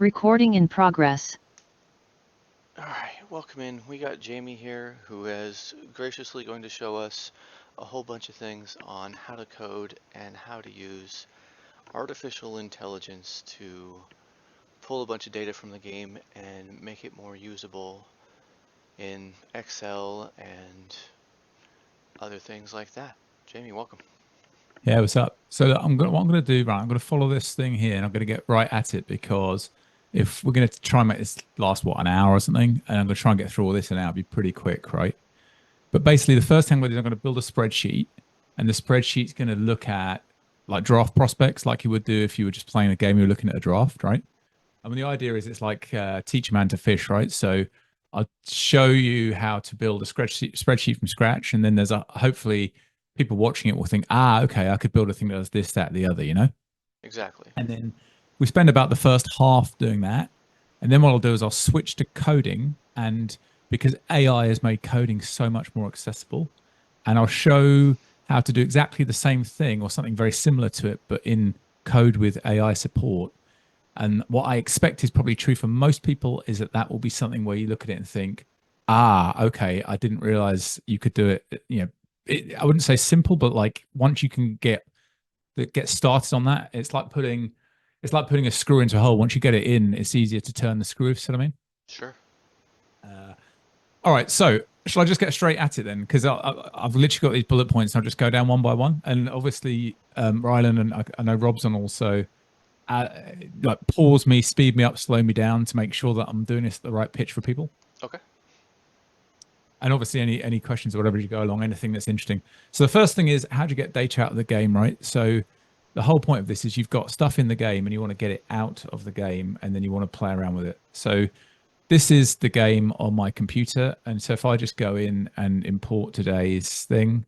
Recording in progress. Alright, welcome in. We got Jamie here who is graciously going to show us a whole bunch of things on how to code and how to use artificial intelligence to pull a bunch of data from the game and make it more usable in Excel and other things like that. Jamie, welcome. Yeah, what's up? So what I'm gonna do, right? I'm gonna follow this thing here, and I'm gonna get right at it because if we're gonna try and make this last an hour or something, and I'm gonna try and get through all this in an hour, it'll be pretty quick, right? But basically, the first thing I'm gonna do is I'm gonna build a spreadsheet, and the spreadsheet's gonna look at like draft prospects, like you would do if you were just playing a game. You were looking at a draft, right? I mean, the idea is it's like teach a man to fish, right? So I'll show you how to build a spreadsheet from scratch, and then there's hopefully people watching it will think, okay, I could build a thing that does this, that, the other, Exactly. And then we spend about the first half doing that. And then what I'll do is I'll switch to coding. And because AI has made coding so much more accessible, and I'll show how to do exactly the same thing or something very similar to it, but in code with AI support. And what I expect is probably true for most people is that will be something where you look at it and think, okay, I didn't realize you could do it, I wouldn't say simple, but like once you can get started on that, it's like putting a screw into a hole. Once you get it in, it's easier to turn the screw. See what I mean? Sure. All right. So shall I just get straight at it then? Because I've literally got these bullet points. And I'll just go down one by one. And obviously, Rylan and I know Rob's on also. Like pause me, speed me up, slow me down to make sure that I'm doing this at the right pitch for people. Okay. And obviously any questions or whatever as you go along, anything that's interesting. So the first thing is, how do you get data out of the game, right? So the whole point of this is you've got stuff in the game and you want to get it out of the game and then you want to play around with it. So this is the game on my computer. And so if I just go in and import today's thing,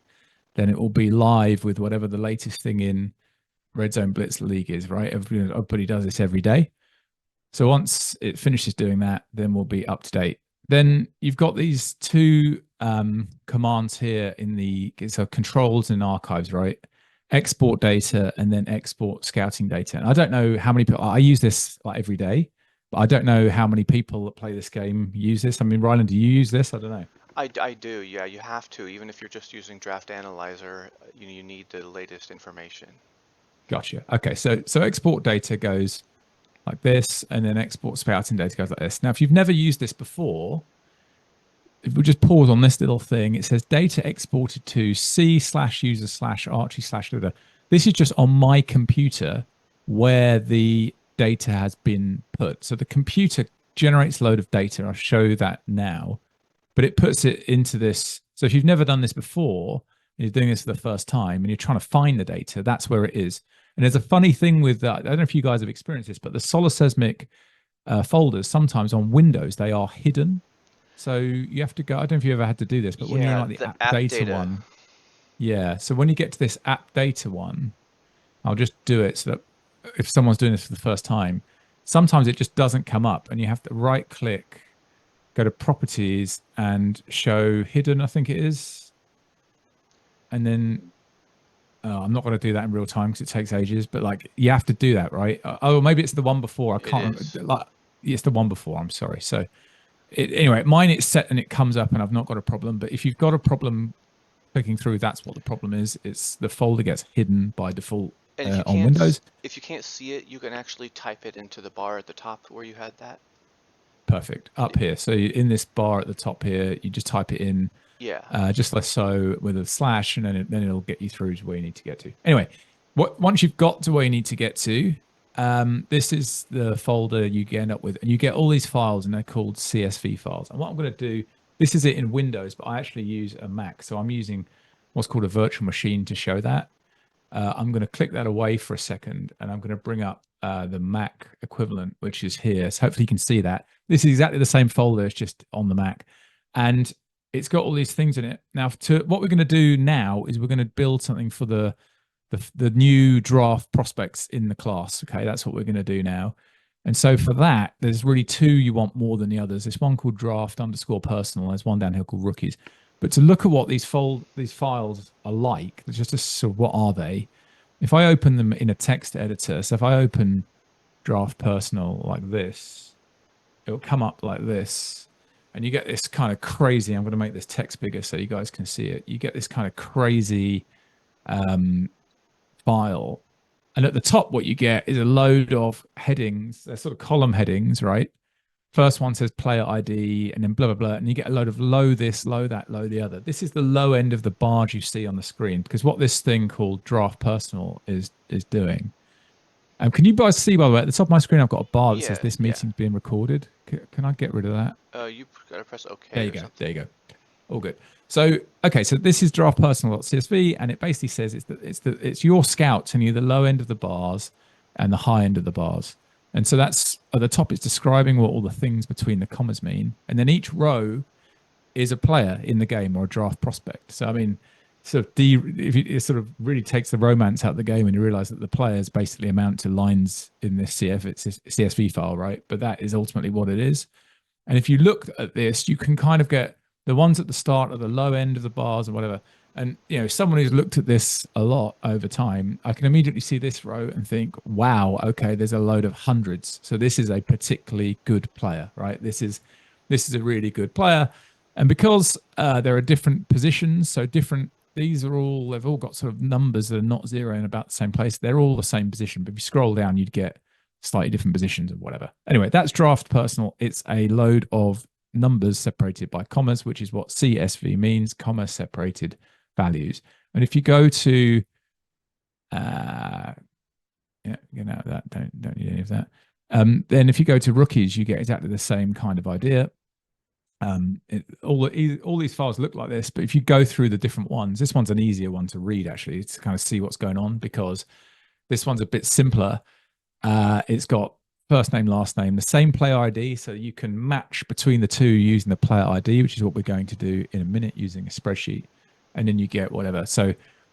then it will be live with whatever the latest thing in Red Zone Blitz League is, right? Everybody does this every day. So once it finishes doing that, then we'll be up to date. Then you've got these two commands here in the controls and archives, right? Export data and then export scouting data. And I don't know how many people, I use this like every day, but I don't know how many people that play this game use this. I mean, Ryland, do you use this? I don't know. I do, yeah, you have to. Even if you're just using Draft Analyzer, you need the latest information. Gotcha. Okay, so export data goes like this, and then export scouting data goes like this. Now, if you've never used this before, if we just pause on this little thing, it says data exported to C/user/Archie/. This is just on my computer where the data has been put. So the computer generates a load of data. I'll show that now, but it puts it into this. So if you've never done this before, you're doing this for the first time and you're trying to find the data, that's where it is. And there's a funny thing with that. I don't know if you guys have experienced this, but the Solar Seismic folders, sometimes on Windows, they are hidden. So you have to go, I don't know if you ever had to do this, but when you're like the app data one. Yeah. So when you get to this app data one, I'll just do it so that if someone's doing this for the first time, sometimes it just doesn't come up and you have to right click, go to properties and show hidden, I think it is. And then I'm not going to do that in real time because it takes ages, but like you have to do that, right? Maybe it's the one before. I can't remember. Like, it's the one before. I'm sorry. So anyway, mine it's set and it comes up and I've not got a problem. But if you've got a problem clicking through, that's what the problem is. It's the folder gets hidden by default on Windows. If you can't see it, you can actually type it into the bar at the top where you had that. Perfect. Up here. So in this bar at the top here, you just type it in. Yeah. Just like so with a slash, and then it'll get you through to where you need to get to. Anyway, once you've got to where you need to get to, this is the folder you end up with, and you get all these files, and they're called CSV files. And what I'm going to do, this is it in Windows, but I actually use a Mac, so I'm using what's called a virtual machine to show that. I'm going to click that away for a second, and I'm going to bring up the Mac equivalent, which is here. So hopefully you can see that. This is exactly the same folder, it's just on the Mac. And it's got all these things in it. Now, what we're going to do now is we're going to build something for the new draft prospects in the class. Okay, that's what we're going to do now. And so for that, there's really two you want more than the others. There's one called draft_personal. There's one down here called rookies. But to look at what these files are like, just to sort of what are they? If I open them in a text editor, so if I open draft personal like this, it'll come up like this. And you get this kind of crazy, I'm going to make this text bigger so you guys can see it. You get this kind of crazy file. And at the top, what you get is a load of headings. They're sort of column headings, right? First one says player ID and then blah, blah, blah. And you get a load of low this, low that, low the other. This is the low end of the bars you see on the screen because what this thing called draft personal is doing. Can you guys see, by the way, at the top of my screen, I've got a bar that says Yeah, this yeah. meeting's being recorded. Can I get rid of that? You gotta press There OK you or go. something. There you go. All good. So, okay, so this is draft personal.csv, and it basically says it's your scout telling you the low end of the bars and the high end of the bars. And so that's at the top, it's describing what all the things between the commas mean. And then each row is a player in the game or a draft prospect. So, I mean, it sort of really takes the romance out of the game and you realize that the players basically amount to lines in this CSV file, right? But that is ultimately what it is. And if you look at this, you can kind of get the ones at the start of the low end of the bars or whatever. And, someone who's looked at this a lot over time, I can immediately see this row and think, wow, okay, there's a load of hundreds. So this is a particularly good player, right? This is a really good player. And because there are different positions, so they've all got sort of numbers that are not zero in about the same place. They're all the same position. But if you scroll down, you'd get slightly different positions or whatever. Anyway, that's draft personal. It's a load of numbers separated by commas, which is what CSV means, comma separated values. And if you go to get out of that, don't need any of that. Then if you go to rookies, you get exactly the same kind of idea. All these files look like this, but if you go through the different ones, this one's an easier one to read actually, to kind of see what's going on, because this one's a bit simpler. It's got first name, last name, the same player ID, so you can match between the two using the player ID, which is what we're going to do in a minute using a spreadsheet. And then you get whatever. So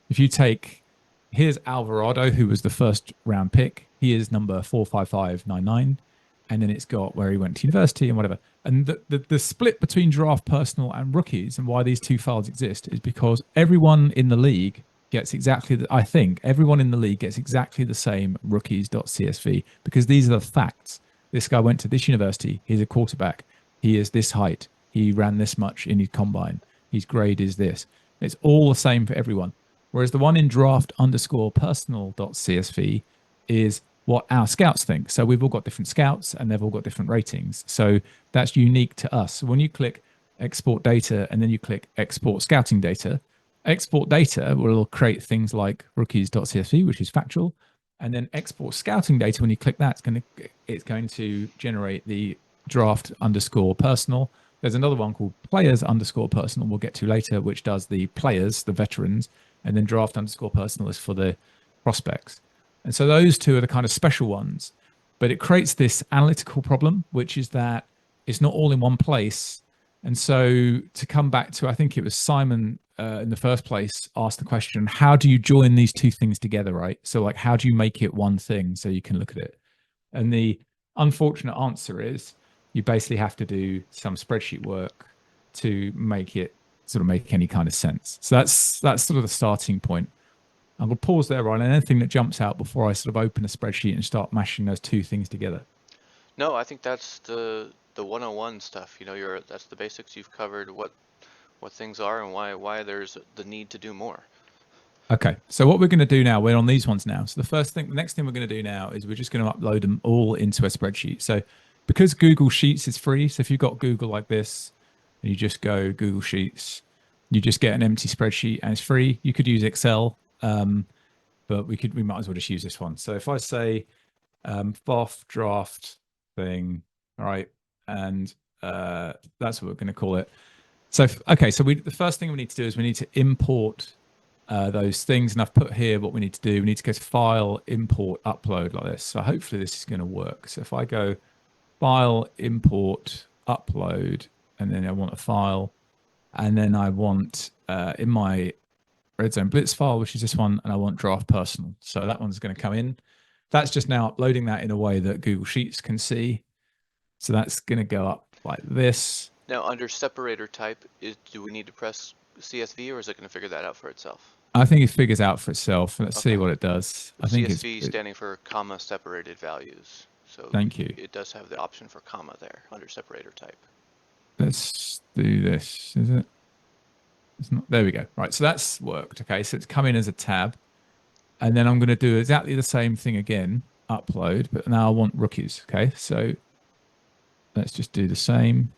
if you take, here's Alvarado, who was the first round pick. He is number 45599. And then it's got where he went to university and whatever. And the split between draft personal and rookies and why these two files exist is because everyone in the league gets I think everyone in the league gets exactly the same rookies.csv because these are the facts. This guy went to this university. He's a quarterback. He is this height. He ran this much in his combine. His grade is this. It's all the same for everyone. Whereas the one in draft underscore personal.csv is what our scouts think. So we've all got different scouts and they've all got different ratings. So that's unique to us. So when you click export data and then you click export scouting data will create things like rookies.csv, which is factual. And then export scouting data, when you click that, it's going to generate the draft underscore personal. There's another one called players underscore personal we'll get to later, which does the players, the veterans, and then draft underscore personal is for the prospects. And so those two are the kind of special ones, but it creates this analytical problem, which is that it's not all in one place. And so to come back to, I think it was Simon in the first place asked the question, how do you join these two things together, right? So like, how do you make it one thing so you can look at it? And the unfortunate answer is you basically have to do some spreadsheet work to make it sort of make any kind of sense. So that's sort of the starting point. I'm going to pause there, Ryan. Anything that jumps out before I sort of open a spreadsheet and start mashing those two things together? No, I think that's the 101 stuff. That's the basics. You've covered what things are and why there's the need to do more. Okay, so what we're going to do now, we're on these ones now. So the next thing we're going to do now is we're just going to upload them all into a spreadsheet. So because Google Sheets is free, so if you've got Google like this, and you just go Google Sheets, you just get an empty spreadsheet and it's free. You could use Excel, but we might as well just use this one. So if I say BOF draft thing, all right, and that's what we're going to call it. So okay, so the first thing we need to do is we need to import those things, and I've put here what we need to do. We need to go to File, Import, Upload like this. So hopefully this is going to work. So if I go File, Import, Upload, and then I want a file, and then I want in my Red Zone Blitz file, which is this one, and I want draft personal. So that one's going to come in. That's just now uploading that in a way that Google Sheets can see. So that's going to go up like this. Now, under separator type, do we need to press CSV or is it going to figure that out for itself? I think it figures out for itself. Let's see what it does. So I think CSV standing for comma separated values. So Thank you. it does have the option for comma there under separator type. Let's do this. Is it? It's not. There we go. Right. So that's worked. Okay. So it's come in as a tab. And then I'm going to do exactly the same thing again, upload, but now I want rookies. Okay. So let's just do the same.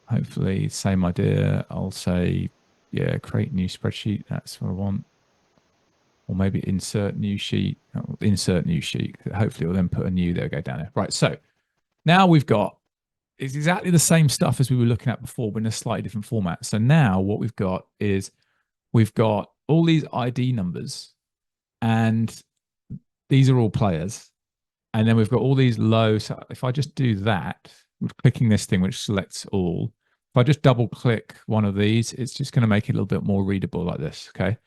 Hopefully, same idea. I'll say, yeah, create new spreadsheet. That's what I want. Or maybe insert new sheet. Oh, insert new sheet. Hopefully, we'll then put a new, there we go, down there. Right. So now we've got, it's exactly the same stuff as we were looking at before, but in a slightly different format. So now what we've got is we've got all these ID numbers, and these are all players. And then we've got all these low. So if I just do that, with clicking this thing, which selects all, if I just double click one of these, it's just going to make it a little bit more readable like this. Okay.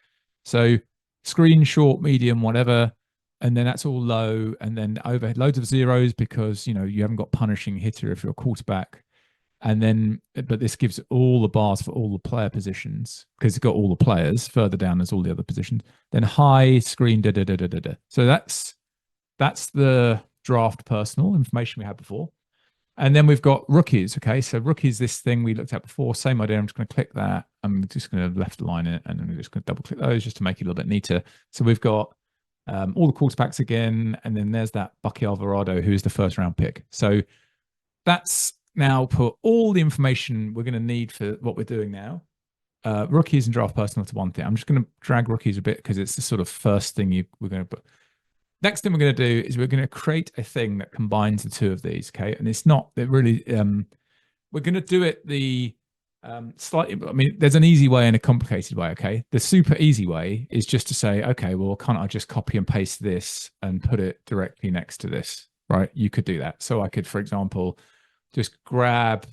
So screen, short, medium, whatever. And then that's all low. And then overhead, loads of zeros because, you know, you haven't got punishing hitter if you're a quarterback. And then, but this gives all the bars for all the player positions because it's got all the players. Further down, there's all the other positions. Then high, screen, da da da da da da. So that's the draft personal information we had before. And then we've got rookies. Okay, so rookies, this thing we looked at before, same idea. I'm just going to click that. I'm just going to left align it, and then we're just going to double click those just to make it a little bit neater. So we've got all the quarterbacks again, and then there's that Bucky Alvarado, who's the first round pick. So that's now put all the information we're going to need for what we're doing now. Rookies and draft personal to one thing. I'm just going to drag rookies a bit because it's the sort of first thing we're going to put. Next thing we're going to do is we're going to create a thing that combines the two of these. Okay, and it's not that really. We're going to do it the slightly. I mean, there's an easy way and a complicated way. Okay, the super easy way is just to say, okay, well, can't I just copy and paste this and put it directly next to this? Right? You could do that. So I could, for example, just grab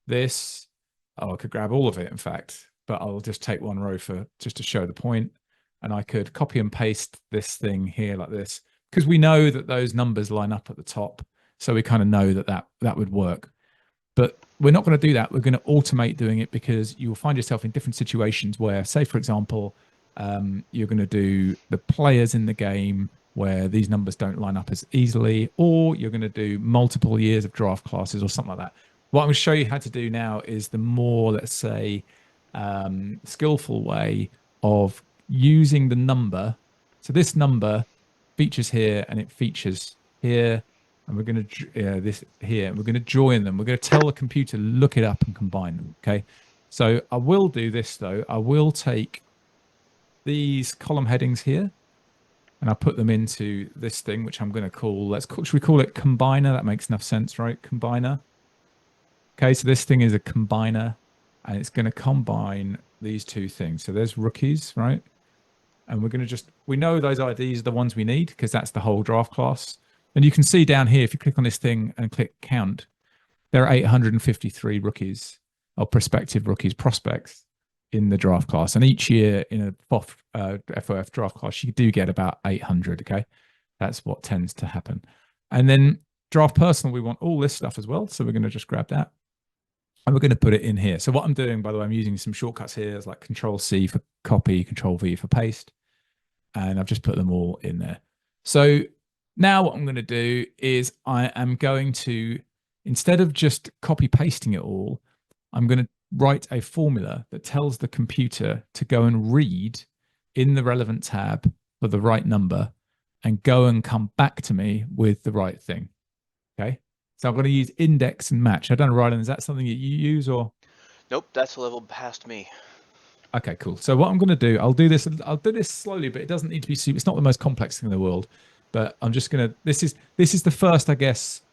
this. Oh, I could grab all of it, in fact, but I'll just take one row for just to show the point. And I could copy and paste this thing here like this because we know that those numbers line up at the top. So we kind of know that would work. But we're not going to do that. We're going to automate doing it because you will find yourself in different situations where, say, for example, you're going to do the players in the game where these numbers don't line up as easily, or you're going to do multiple years of draft classes or something like that. What I'm going to show you how to do now is the more, let's say, skillful way of using the number. So this number features here and it features here, and we're going to this here, and we're going to join them. We're going to tell the computer look it up and combine them. Okay, so I will do this though. I will take these column headings here and I'll put them into this thing, which I'm going to call, should we call it combiner? That makes enough sense, right? Combiner. Okay, so this thing is a combiner, and it's going to combine these two things. So there's rookies, right? And we're going to we know those IDs are the ones we need because that's the whole draft class. And you can see down here, if you click on this thing and click count, there are 853 rookies or prospective rookies, prospects in the draft class. And each year in a FOF draft class, you do get about 800, okay? That's what tends to happen. And then draft personal, we want all this stuff as well. So we're going to just grab that. And we're going to put it in here. So what I'm doing, by the way, I'm using some shortcuts here. It's like Control-C for copy, Control-V for paste. And I've just put them all in there. So now what I'm going to do is I am going to, instead of just copy pasting it all, I'm going to write a formula that tells the computer to go and read in the relevant tab for the right number and go and come back to me with the right thing. Okay. So I'm going to use index and match. I don't know, Rylan, is that something that you use or? Nope, that's a level past me. Okay, cool. So what I'm going to do, I'll do this slowly, but it doesn't need to be super, it's not the most complex thing in the world, but I'm just going to, this is the first, I guess,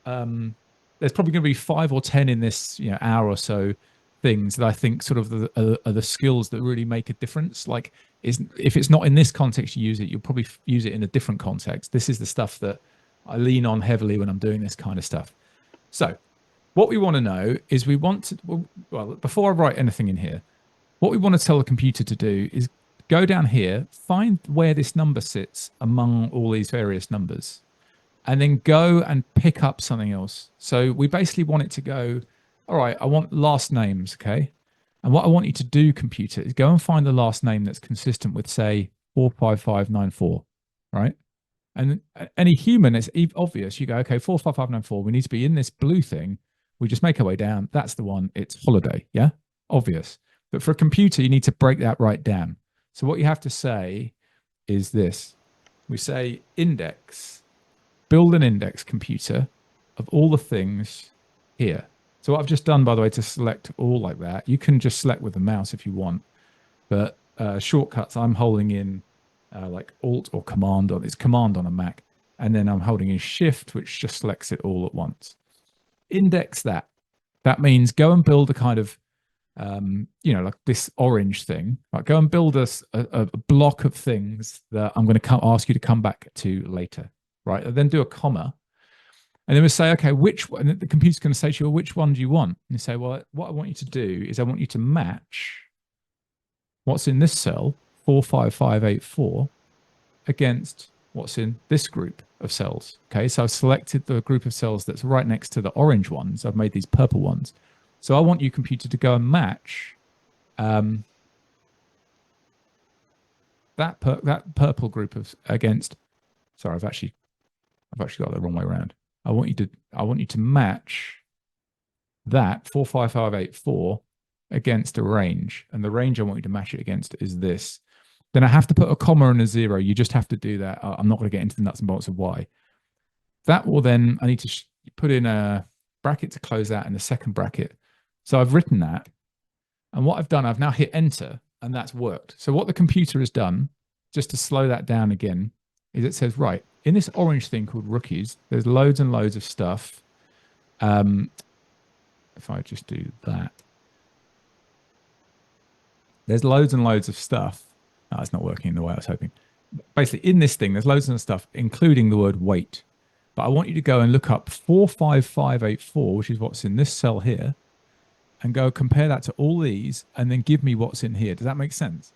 there's probably going to be 5 or 10 in this, hour or so things that I think sort of are the skills that really make a difference. Like if it's not in this context you use it, you'll probably use it in a different context. This is the stuff that I lean on heavily when I'm doing this kind of stuff. So what we want to know is well, before I write anything in here, what we want to tell the computer to do is go down here, find where this number sits among all these various numbers, and then go and pick up something else. So we basically want it to go, all right, I want last names, okay? And what I want you to do, computer, is go and find the last name that's consistent with, say, 45594, right? And any human, it's obvious. You go, okay, 45594. We need to be in this blue thing. We just make our way down. That's the one. It's holiday. Yeah, obvious. But for a computer, you need to break that right down. So what you have to say is this: we say index, build an index computer of all the things here. So what I've just done, by the way, to select all like that, you can just select with the mouse if you want, but shortcuts, I'm holding in like Alt or Command on, it's Command on a Mac, and then I'm holding in Shift, which just selects it all at once. Index that. That means go and build a kind of, like this orange thing. Right? Go and build us a block of things that I'm going to ask you to come back to later. Right? And then do a comma. And then we say, okay, which one? And the computer's going to say to you, well, which one do you want? And you say, well, what I want you to do is I want you to match what's in this cell, 45584, against what's in this group of cells. Okay, so I've selected the group of cells that's right next to the orange ones. I've made these purple ones. So I want you, computer, to go and match that purple group of against. Sorry, I've actually got it the wrong way around. I want you to match that 45584 against a range, and the range I want you to match it against is this. Then I have to put a comma and a 0. You just have to do that. I'm not going to get into the nuts and bolts of why. That will then, I need to put in a bracket to close that and a second bracket. So I've written that. And what I've done, I've now hit enter, and that's worked. So what the computer has done, just to slow that down again, is it says, right, in this orange thing called rookies, there's loads and loads of stuff. If I just do that, there's loads and loads of stuff. Oh, it's not working the way I was hoping. Basically, in this thing, there's loads of stuff, including the word wait. But I want you to go and look up 45584, which is what's in this cell here, and go compare that to all these, and then give me what's in here. Does that make sense?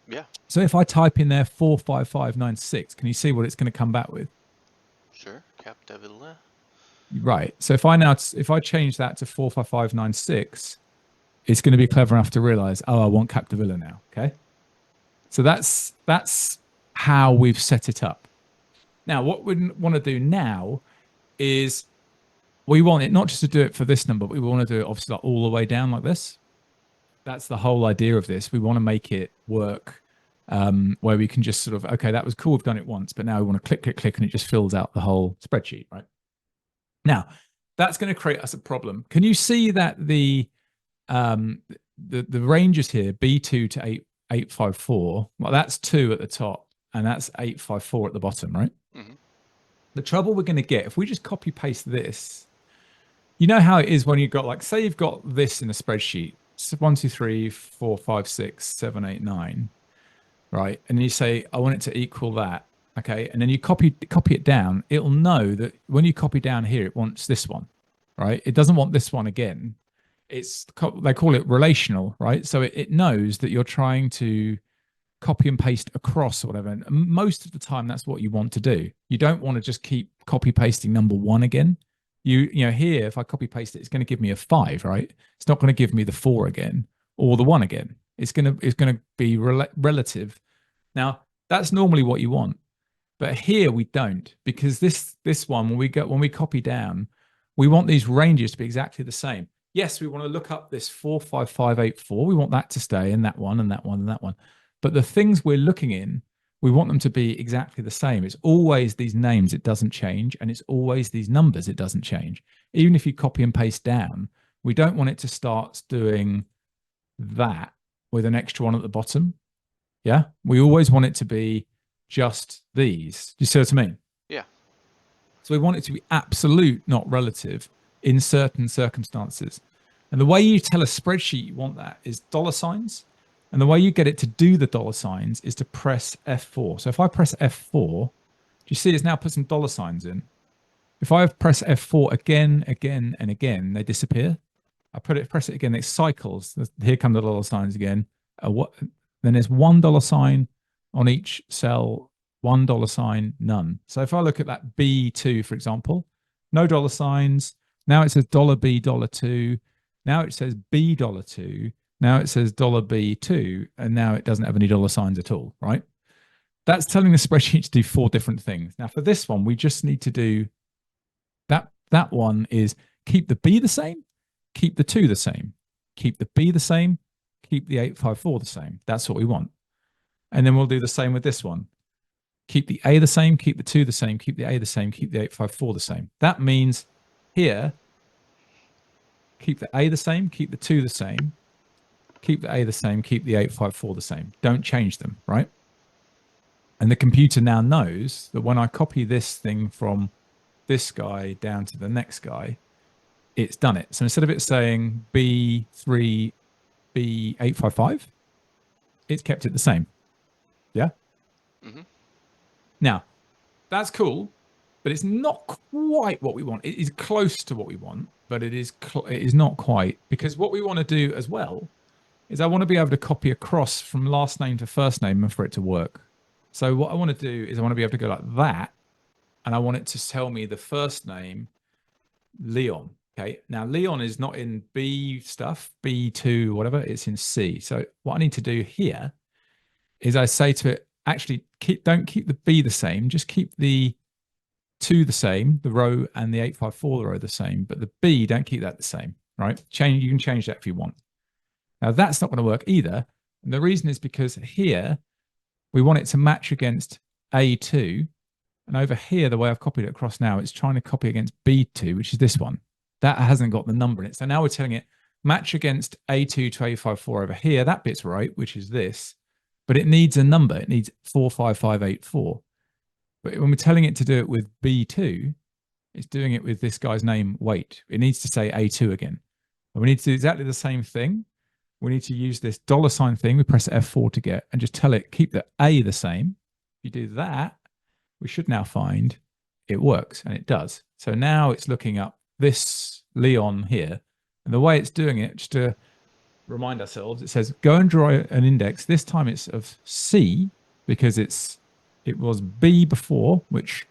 Yeah. So if I type in there 45596, can you see what it's going to come back with? Sure. Capitavilla. Right. So if I change that to 45596, it's going to be clever enough to realize, oh, I want Captavilla now. Okay. So that's how we've set it up. Now, what we want to do now is we want it not just to do it for this number, but we want to do it obviously like all the way down like this. That's the whole idea of this. We want to make it work where we can just sort of, okay, that was cool. We've done it once, but now we want to click, click, click, and it just fills out the whole spreadsheet, right? Now, that's going to create us a problem. Can you see that the ranges here, B2 to 854, well, that's 2 at the top, and that's 854 at the bottom, right? Mm-hmm. The trouble we're going to get, if we just copy paste this, you know how it is when you've got, like, say you've got this in a spreadsheet, 1, 2, 3, 4, 5, 6, 7, 8, 9, right? And you say, I want it to equal that. Okay, and then you copy it down. It'll know that when you copy down here, it wants this one, right? It doesn't want this one again. They call it relational, right? So it knows that you're trying to copy and paste across or whatever. And most of the time, that's what you want to do. You don't want to just keep copy pasting number 1 again. You know, here, if I copy paste it, it's going to give me a 5, right? It's not going to give me the 4 again or the 1 again. It's going to be relative. Now, that's normally what you want. But here we don't, because this one, when we copy down, we want these ranges to be exactly the same. Yes, we want to look up this 45584. We want that to stay in that one and that one and that one. But the things we're looking in, we want them to be exactly the same. It's always these names, it doesn't change. And it's always these numbers, it doesn't change. Even if you copy and paste down, we don't want it to start doing that with an extra one at the bottom. Yeah, we always want it to be just these. Do you see what I mean? Yeah. So we want it to be absolute, not relative, in certain circumstances. And the way you tell a spreadsheet you want that is $signs. And the way you get it to do the $signs is to press F4. So if I press F4, do you see it's now put some $signs in? If I press F4 again, again, and again, they disappear. Press it again, it cycles. Here come the $signs again. Then there's $1 on each cell, $1 none. So if I look at that B2, for example, no $signs. Now it says $B $2. Now it says B $2. Now it says $B2, and now it doesn't have any $signs at all, right? that's telling the spreadsheet to do 4 different things. Now for this one, we just need to do that one is keep the B the same, keep the 2 the same, keep the B the same, keep the 854 the same. That's what we want. And then we'll do the same with this one. Keep the A the same, keep the 2 the same, keep the A the same, keep the 854 the same. That means here, keep the A the same, keep the 2 the same, keep the A the same, keep the 854 the same. Don't change them, right? And the computer now knows that when I copy this thing from this guy down to the next guy, it's done it. So instead of it saying B3, B855, it's kept it the same. Yeah. Mm-hmm. Now, that's cool, but it's not quite what we want. It is close to what we want, but it is not quite, because what we want to do as well is I want to be able to copy across from last name to first name and for it to work. So what I want to do is I want to be able to go like that, and I want it to tell me the first name, Leon. Okay. Now Leon is not in B stuff, B2, whatever. It's in C. So what I need to do here is I say to it, actually don't keep the B the same, just keep the 2 the same, the row, and the 854 row the same, but the B, don't keep that the same, right? You can change that if you want. Now that's not going to work either. And the reason is because here we want it to match against A2. And over here, the way I've copied it across now, it's trying to copy against B2, which is this one. That hasn't got the number in it. So now we're telling it match against A2 to A54 over here. That bit's right, which is this. But it needs a number. It needs 45584. But when we're telling it to do it with B2, it's doing it with this guy's name, wait. It needs to say A2 again. And we need to do exactly the same thing. We need to use this $ thing. We press F4 to get, and just tell it, keep the A the same. If you do that, we should now find it works, and it does. So now it's looking up this Leon here. And the way it's doing it, just to remind ourselves, it says, go and draw an index. This time it's of C, because it was B before, which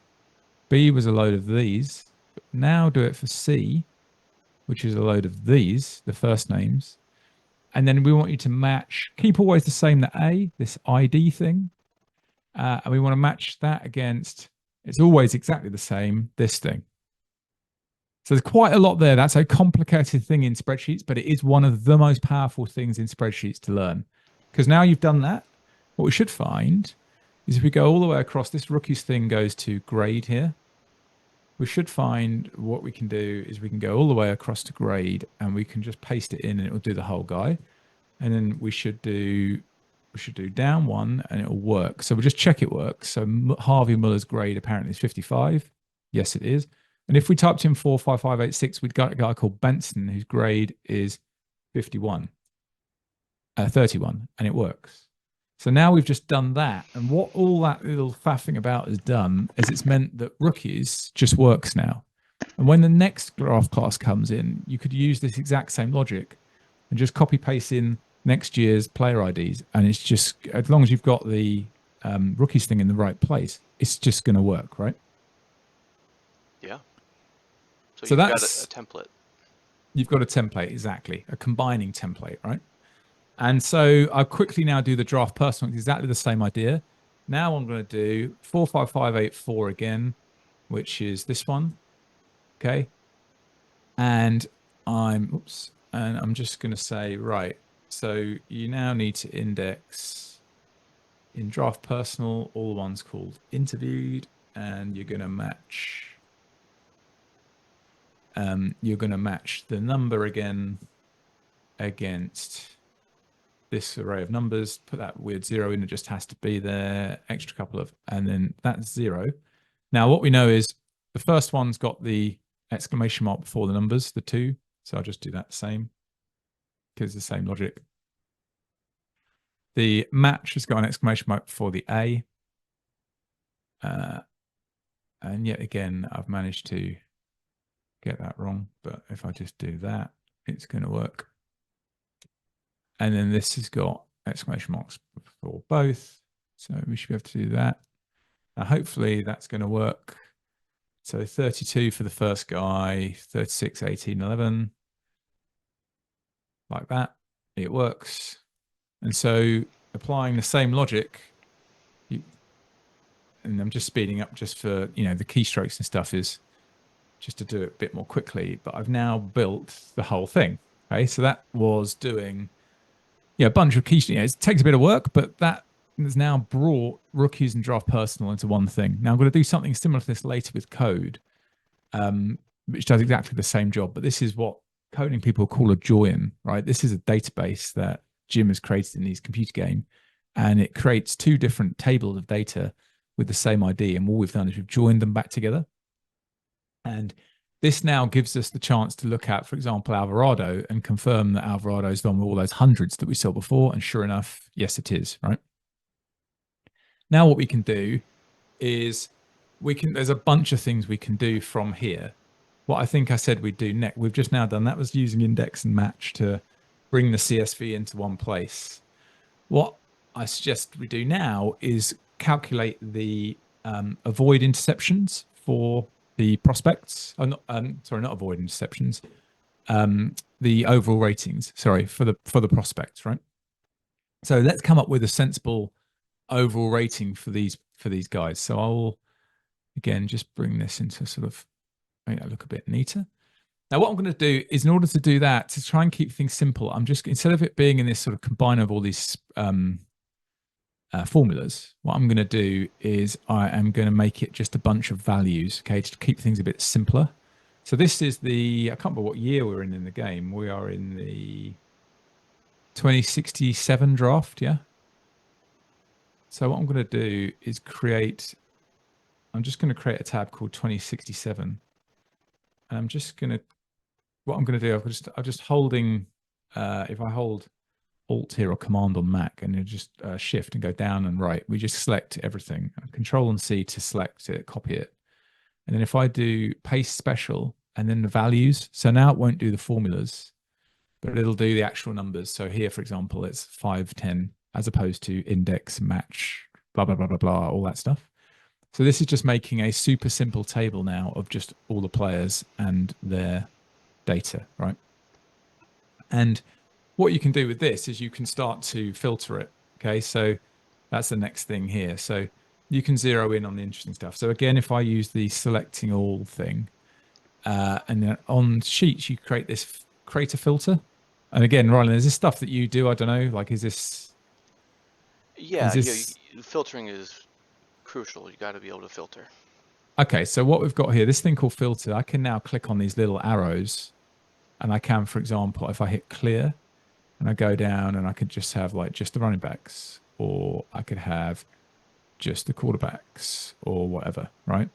B was a load of these. But now do it for C, which is a load of these, the first names. And then we want you to match, keep always the same, the A, this ID thing. And we want to match that against, it's always exactly the same, this thing. So there's quite a lot there. That's a complicated thing in spreadsheets, but it is one of the most powerful things in spreadsheets to learn. Because now you've done that, what we should find is if we go all the way across, this rookies thing goes to grade here. We should find what we can do is we can go all the way across to grade, and we can just paste it in and it will do the whole guy. And then we should do down one and it'll work. So we'll just check it works. So Harvey Muller's grade apparently is 55. Yes, it is. And if we typed in 45586, we'd got a guy called Benson whose grade is 31, 31, and it works. So now we've just done that. And what all that little faffing about has done is it's meant that rookies just works now. And when the next graph class comes in, you could use this exact same logic and just copy paste in next year's player IDs. And it's just, as long as you've got the rookies thing in the right place, it's just going to work, right? Yeah. So So you've that's got a template. You've got a template, exactly, a combining template, right? And so I'll quickly now do the draft personal, exactly the same idea. Now I'm going to do 45584 again, which is this one. Okay. And I'm just going to say, right, so you now need to index in draft personal, all the ones called interviewed, and you're going to match the number again against this array of numbers. Put that weird 0 in, it just has to be there, extra couple of, and then that's 0. Now what we know is the first one's got the exclamation mark before the numbers, the 2. So I'll just do that same, because it's the same logic. The match has got an exclamation mark before the A. And yet again, I've managed to get that wrong. But if I just do that, it's going to work. And then this has got exclamation marks for both. So we should be able to do that. Now, hopefully that's going to work. So 32 for the first guy, 36, 18, 11. Like that. It works. And so applying the same logic, and I'm just speeding up just for, the keystrokes and stuff is just to do it a bit more quickly. But I've now built the whole thing. Okay, so that was doing a bunch of keystrokes. It takes a bit of work, but that has now brought rookies and draft personal into one thing. Now I'm going to do something similar to this later with code, which does exactly the same job. But this is what coding people call a join, right? This is a database that Jim has created in his computer game, and it creates two different tables of data with the same ID. And all we've done is we've joined them back together. And this now gives us the chance to look at, for example, Alvarado and confirm that Alvarado is on all those hundreds that we saw before. And sure enough, yes, it is, right? Now what we can do is there's a bunch of things we can do from here. What I think I said we'd do next, we've just now done, that was using index and match to bring the CSV into one place. What I suggest we do now is calculate the avoid interceptions for the prospects. Oh, not avoid interceptions. The overall ratings. Sorry, for the prospects, right? So let's come up with a sensible overall rating for these guys. So I'll again just bring this into sort of make that look a bit neater. Now, what I'm going to do is, in order to do that, to try and keep things simple, I'm just, instead of it being in this sort of combine of all these formulas, what I'm going to do is I am going to make it just a bunch of values, okay, to keep things a bit simpler. So this is I can't remember what year we're in the game. We are in the 2067 draft, yeah? So what I'm going to do is I'm just going to create a tab called 2067. And I'm just going to, what I'm going to do, I'm just holding, if I hold Alt here or Command on Mac and you just Shift and go down and right, we just select everything. Control and C to select it, copy it. And then if I do paste special and then the values, so now it won't do the formulas, but it'll do the actual numbers. So here, for example, it's 510 as opposed to index, match, blah, blah, blah, blah, blah, all that stuff. So this is just making a super simple table now of just all the players and their data, right? And what you can do with this is you can start to filter it. Okay, so that's the next thing here. So you can zero in on the interesting stuff. So again, if I use the selecting all thing, and then on sheets, you create a filter. And again, Rylan, is this stuff that you do? I don't know, like, is this... Yeah, filtering is crucial. You got to be able to filter. Okay, so what we've got here, this thing called filter, I can now click on these little arrows, and I can, for example, if I hit clear, and I go down and I could just have like just the running backs, or I could have just the quarterbacks or whatever, right?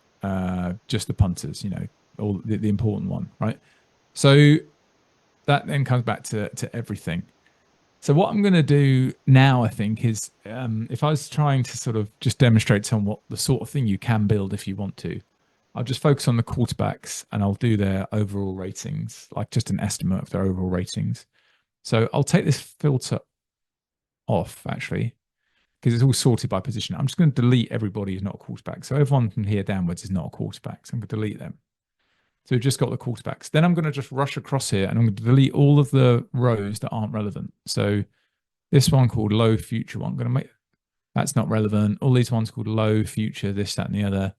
Just the punters, all the important one, right? So that then comes back to everything. So what I'm going to do now, I think, is if I was trying to sort of just demonstrate to someone what the sort of thing you can build if you want to, I'll just focus on the quarterbacks and I'll do their overall ratings, like just an estimate of their overall ratings. So I'll take this filter off, actually, because it's all sorted by position. I'm just going to delete everybody who's not a quarterback. So everyone from here downwards is not a quarterback. So I'm going to delete them. So we've just got the quarterbacks. Then I'm going to just rush across here and I'm going to delete all of the rows that aren't relevant. So this one called low future one, I'm going to make, that's not relevant. All these ones called low future, this, that, and the other.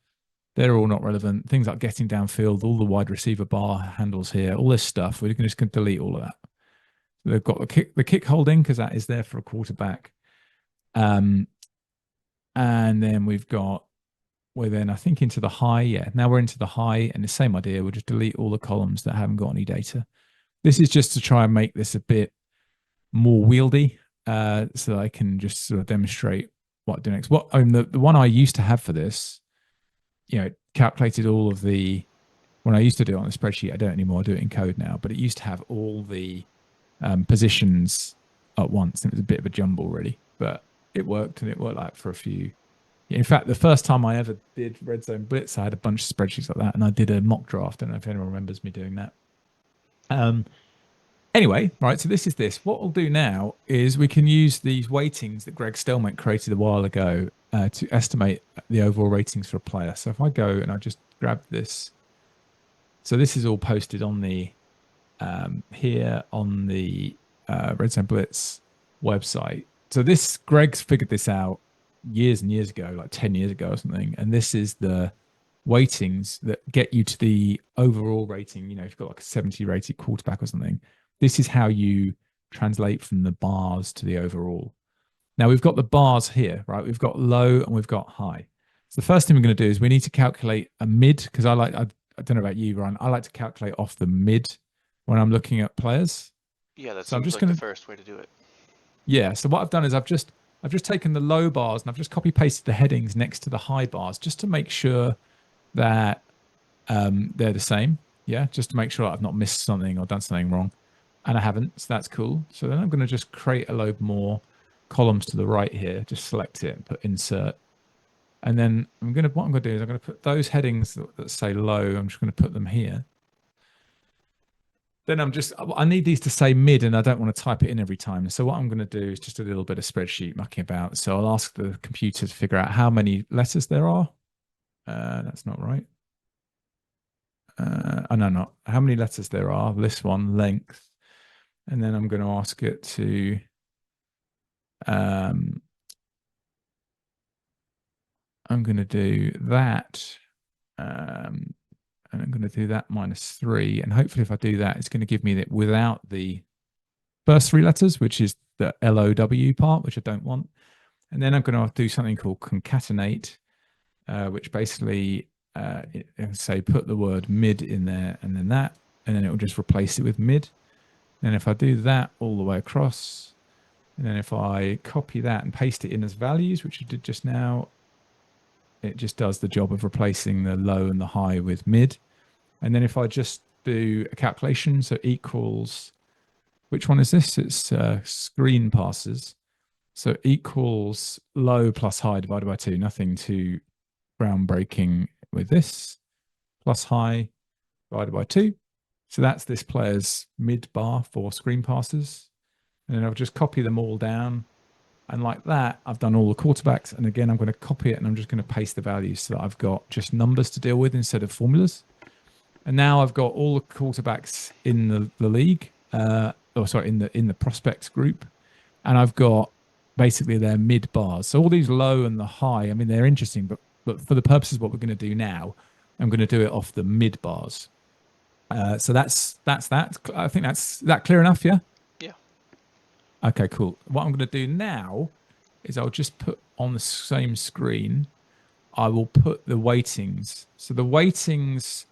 They're all not relevant. Things like getting downfield, all the wide receiver bar handles here, all this stuff. We're just going to delete all of that. They've got the kick holding because that is there for a quarterback. And then we're then, I think, into the high. Yeah, now we're into the high, and the same idea. We'll just delete all the columns that haven't got any data. This is just to try and make this a bit more wieldy, so that I can just sort of demonstrate what to do next. The one I used to have for this, calculated all of the, when I used to do it on a spreadsheet, I don't anymore, I do it in code now, but it used to have all the positions at once. It was a bit of a jumble, really, but it worked, and it worked like for a few. In fact, the first time I ever did Red Zone Blitz, I had a bunch of spreadsheets like that, and I did a mock draft. I don't know if anyone remembers me doing that. Anyway, right, so this is this. What we'll do now is we can use these weightings that Greg Stelmach created a while ago to estimate the overall ratings for a player. So if I go and I just grab this, so this is all posted on the here on the Red Zone Blitz website. So Greg's figured this out years and years ago, like 10 years ago or something. And this is the weightings that get you to the overall rating. If you've got like a 70 rated quarterback or something, this is how you translate from the bars to the overall. Now we've got the bars here, right? We've got low and we've got high. So the first thing we're going to do is we need to calculate a mid, because I don't know about you, Ryan. I like to calculate off the mid when I'm looking at players. Yeah, that So I'm seems just like the going to, first way to do it. yeah. So what I've done is I've just taken the low bars and I've just copy pasted the headings next to the high bars just to make sure that they're the same. Yeah, just to make sure I've not missed something or done something wrong, and I haven't. So that's cool. So then I'm going to just create a load more columns to the right here. Just select it and put insert. And then what I'm going to do is I'm going to put those headings that say low. I'm just going to put them here. Then I need these to say mid, and I don't want to type it in every time. So what I'm going to do is just a little bit of spreadsheet mucking about. So I'll ask the computer to figure out how many letters there are. That's not right. No, not how many letters there are. This one, length. And then I'm going to ask it to I'm going to do that. And I'm going to do that -3. And hopefully if I do that, it's going to give me that without the first three letters, which is the LOW part, which I don't want. And then I'm going to do something called concatenate, which basically say put the word mid in there and then that, and then it will just replace it with mid. And if I do that all the way across, and then if I copy that and paste it in as values, which I did just now, it just does the job of replacing the low and the high with mid. And then if I just do a calculation, so equals, which one is this? It's screen passes. So equals low plus high divided by 2. Nothing too groundbreaking with this. Plus high divided by 2. So that's this player's mid bar for screen passes. And then I'll just copy them all down. And like that, I've done all the quarterbacks. And again, I'm going to copy it and I'm just going to paste the values so that I've got just numbers to deal with instead of formulas. And now I've got all the quarterbacks in the league, in the prospects group. And I've got basically their mid bars. So all these low and the high, I mean, they're interesting, but for the purposes of what we're going to do now, I'm going to do it off the mid bars. So that's that. I think that's that clear enough, yeah? Yeah. Okay, cool. What I'm going to do now is I'll just put on the same screen, I will put the weightings. So the weightings,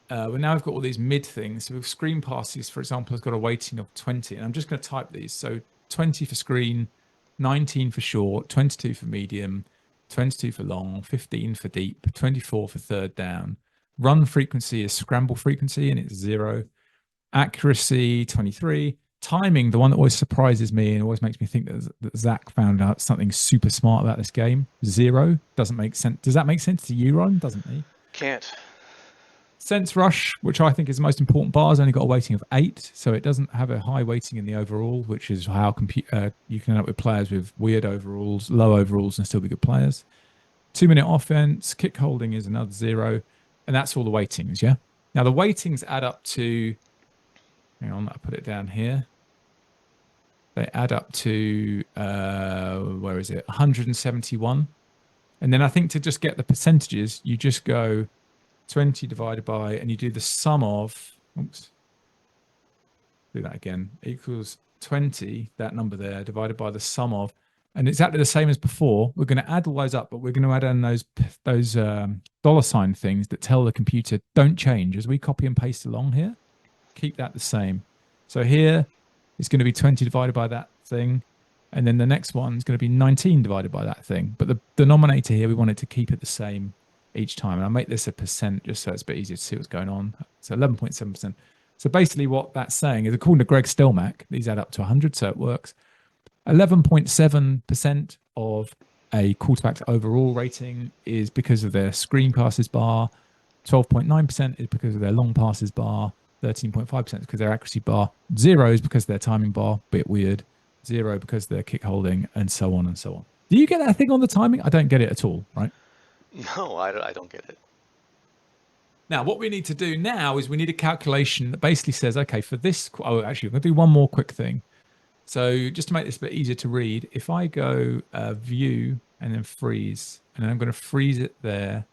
well, now I've got all these mid things. So with screen passes, for example, has got a weighting of 20. And I'm just going to type these. So 20 for screen, 19 for short, 22 for medium, 22 for long, 15 for deep, 24 for third down. Run frequency is scramble frequency, and it's 0. Accuracy, 23. Timing, the one that always surprises me and always makes me think that Zach found out something super smart about this game, 0. Doesn't make sense. Does that make sense to you, Ron? Doesn't it? Can't. Sense rush, which I think is the most important bar, has only got a weighting of 8, so it doesn't have a high weighting in the overall, which is how you can end up with players with weird overalls, low overalls, and still be good players. 2-minute offense, kick holding is another 0, and that's all the weightings, yeah? Now, the weightings add up to, hang on, I'll put it down here. They add up to, where is it? 171. And then I think to just get the percentages, you just go 20 divided by, and you do the sum of, oops, do that again, equals 20, that number there, divided by the sum of, and exactly the same as before. We're going to add all those up, but we're going to add in those $ things that tell the computer don't change as we copy and paste along here. Keep that the same. So here it's going to be 20 divided by that thing, and then the next one is going to be 19 divided by that thing. But the denominator here, we want it to keep it the same each time. And I'll make this a percent just so it's a bit easier to see what's going on. So 11.7%. So basically what that's saying is, according to Greg Stelmack, these add up to 100, so it works. 11.7% of a quarterback's overall rating is because of their screen passes bar. 12.9% is because of their long passes bar. 13.5% is because of their accuracy bar. 0 is because of their timing bar, bit weird. 0 because of their kick holding, and so on and so on. Do you get that thing on the timing? I don't get it at all, right? No, I don't get it. Now, what we need to do now is we need a calculation that basically says, okay, for this, oh, actually, I'm going to do one more quick thing. So just to make this a bit easier to read, if I go view and then freeze. And then I'm going to freeze it there.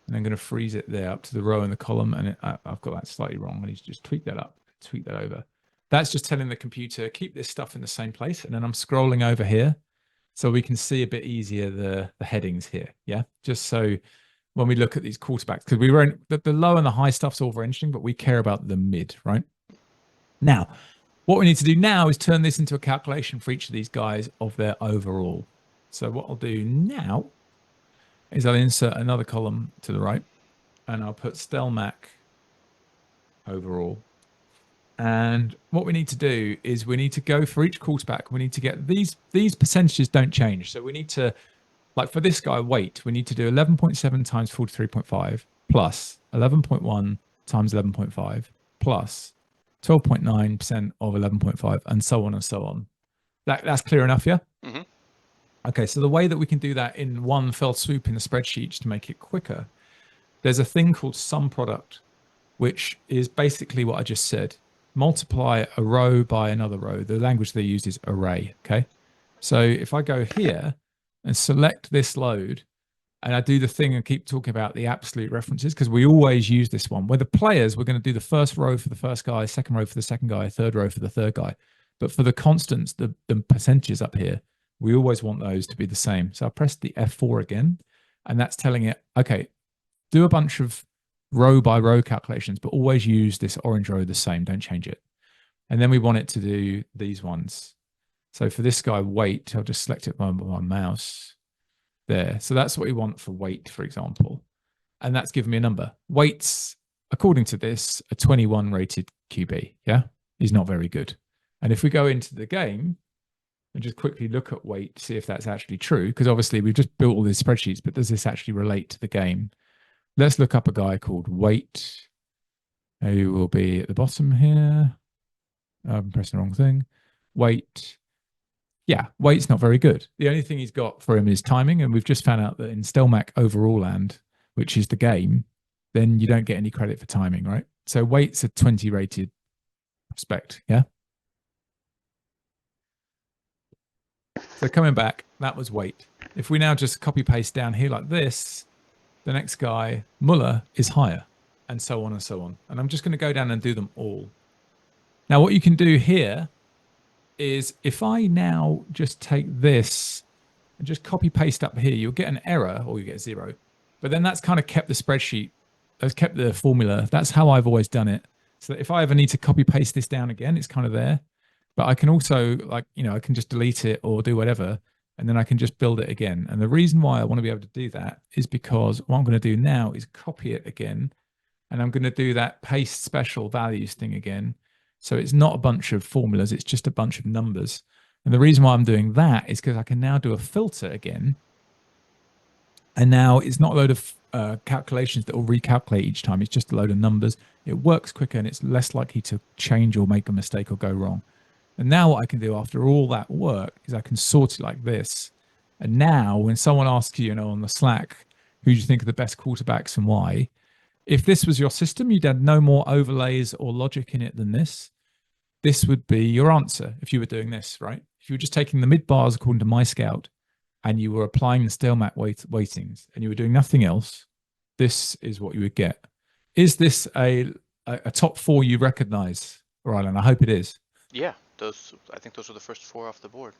And I'm going to freeze it there up to the row and the column. And I've got that slightly wrong. I need to just tweak that up, tweak that over. That's just telling the computer, keep this stuff in the same place. And then I'm scrolling over here so we can see a bit easier the headings here. Yeah. Just so when we look at these quarterbacks, because we were the low and the high stuff's all very interesting, but we care about the mid, right? Now, what we need to do now is turn this into a calculation for each of these guys of their overall. So what I'll do now is I'll insert another column to the right, and I'll put Stelmac overall. And what we need to do is we need to go for each quarterback. We need to get these percentages don't change. So we need to, like for this guy, weight, we need to do 11.7 times 43.5 plus 11.1 times 11.5 plus 12.9% of 11.5 and so on and so on. That's clear enough, yeah? Mm-hmm. Okay, so the way that we can do that in one fell swoop in the spreadsheet to make it quicker, there's a thing called sum product, which is basically what I just said. Multiply a row by another row. The language they use is array, okay? So if I go here and select this load, and I do the thing and keep talking about the absolute references, because we always use this one. Where the players, we're going to do the first row for the first guy, second row for the second guy, third row for the third guy. But for the constants, the percentages up here, we always want those to be the same. So I press the F4 again, and that's telling it, okay, do a bunch of row by row calculations, but always use this orange row the same. Don't change it. And then we want it to do these ones. So for this guy, weight, I'll just select it by my mouse there. So that's what we want for weight, for example. And that's given me a number. Weights, according to this, a 21 rated QB. Yeah, is not very good. And if we go into the game and just quickly look at weight, see if that's actually true, because obviously we've just built all these spreadsheets, but does this actually relate to the game? Let's look up a guy called Weight, who will be at the bottom here. I'm pressing the wrong thing. Weight. Yeah, Weight's not very good. The only thing he's got for him is timing, and we've just found out that in Stelmac overall land, which is the game, then you don't get any credit for timing, right? So Weight's a 20 rated prospect, yeah? So coming back, that was Weight. If we now just copy paste down here like this, the next guy, Muller, is higher, and so on and so on. And I'm just going to go down and do them all. Now, what you can do here is if I now just take this and just copy paste up here, you'll get an error or you get 0. But then that's kind of kept the spreadsheet, that's kept the formula. That's how I've always done it. So if I ever need to copy paste this down again, it's kind of there. But I can also, like, I can just delete it or do whatever, and then I can just build it again. And the reason why I want to be able to do that is because what I'm going to do now is copy it again, and I'm going to do that paste special values thing again. So it's not a bunch of formulas, it's just a bunch of numbers. And the reason why I'm doing that is because I can now do a filter again. And now it's not a load of calculations that will recalculate each time. It's just a load of numbers. It works quicker and it's less likely to change or make a mistake or go wrong. And now what I can do after all that work is I can sort it like this. And now when someone asks you, on the Slack, who do you think are the best quarterbacks and why? If this was your system, you'd have no more overlays or logic in it than this. This would be your answer if you were doing this, right? If you were just taking the mid bars according to my scout and you were applying the Stelmac weightings and you were doing nothing else, this is what you would get. Is this a top 4 you recognize, Rylan? I hope it is. Yeah, I think those were the first 4 off the board.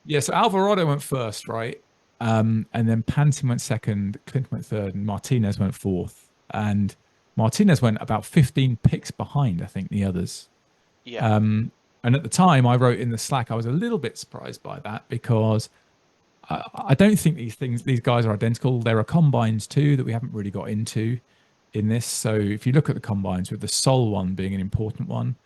Yeah, so Alvarado went first, right? And then Pantin went second, Clinton went third, and Martinez went fourth. And Martinez went about 15 picks behind, I think, the others. Yeah. And at the time, I wrote in the Slack, I was a little bit surprised by that because I don't think these guys are identical. There are combines too that we haven't really got into in this. So if you look at the combines, with the Sol one being an important one,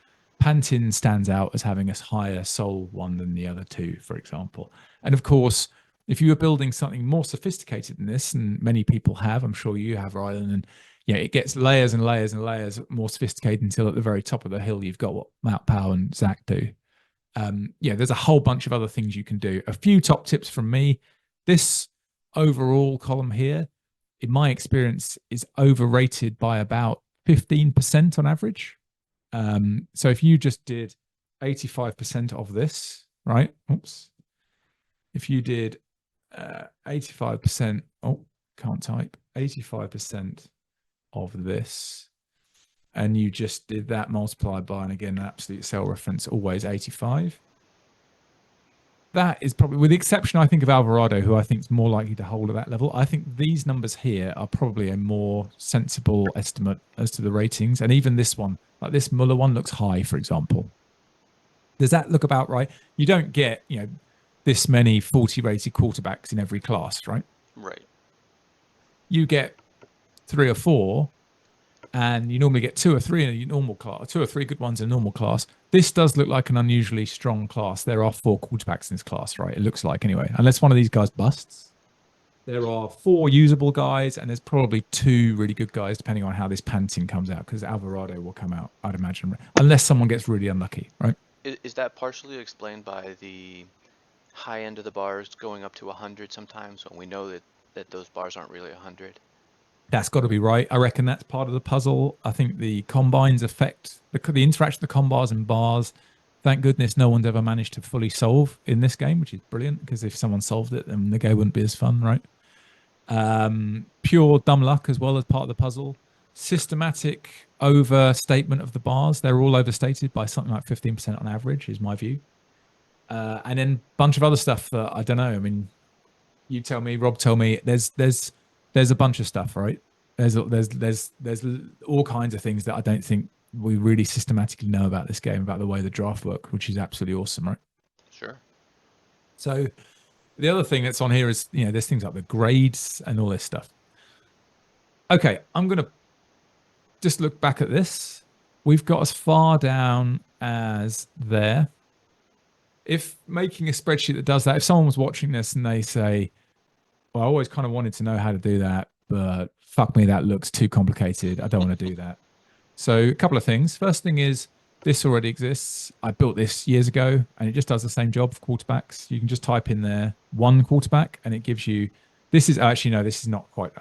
Pantin stands out as having a higher Sol one than the other two, for example. And of course, if you were building something more sophisticated than this, and many people have, I'm sure you have, Rylan, and it gets layers and layers and layers more sophisticated until at the very top of the hill, you've got what Matt Powell and Zach do. There's a whole bunch of other things you can do. A few top tips from me. This overall column here, in my experience, is overrated by about 15% on average. So if you just did 85% of this, right? Oops. If you did 85%. Oh, can't type. 85% of this, and you just did that multiplied by, and again, an absolute cell reference, always 85. That is probably, with the exception, I think, of Alvarado, who I think is more likely to hold at that level. I think these numbers here are probably a more sensible estimate as to the ratings. And even this one, like this Muller one, looks high, for example. Does that look about right? You don't get, this many 40 rated quarterbacks in every class, right? Right. You get 3 or 4, and you normally get 2 or 3 in a normal class, 2 or 3 good ones in a normal class. This does look like an unusually strong class. There are 4 quarterbacks in this class, right? It looks like, anyway, unless one of these guys busts. There are 4 usable guys, and there's probably 2 really good guys, depending on how this panting comes out, because Alvarado will come out, I'd imagine, unless someone gets really unlucky, right? Is that partially explained by the high end of the bars going up to 100 sometimes when we know that those bars aren't really 100? That's got to be right. I reckon that's part of the puzzle. I think the combines affect the interaction of the combines and bars. Thank goodness no one's ever managed to fully solve in this game, which is brilliant, because if someone solved it, then the game wouldn't be as fun, right? Pure dumb luck as well as part of the puzzle. Systematic overstatement of the bars. They're all overstated by something like 15% on average, is my view. And then a bunch of other stuff that I don't know. I mean, you tell me, Rob, tell me. There's a bunch of stuff, right? There's all kinds of things that I don't think we really systematically know about this game, about the way the draft work, which is absolutely awesome, right? Sure. So the other thing that's on here is, there's things like the grades and all this stuff. Okay, I'm going to just look back at this. We've got as far down as there. If making a spreadsheet that does that, if someone was watching this and they say, well, I always kind of wanted to know how to do that, but fuck me, that looks too complicated. I don't want to do that. So a couple of things. First thing is, this already exists. I built this years ago, and it just does the same job for quarterbacks. You can just type in there 1 quarterback, and it gives you, this is actually, no, this is not quite,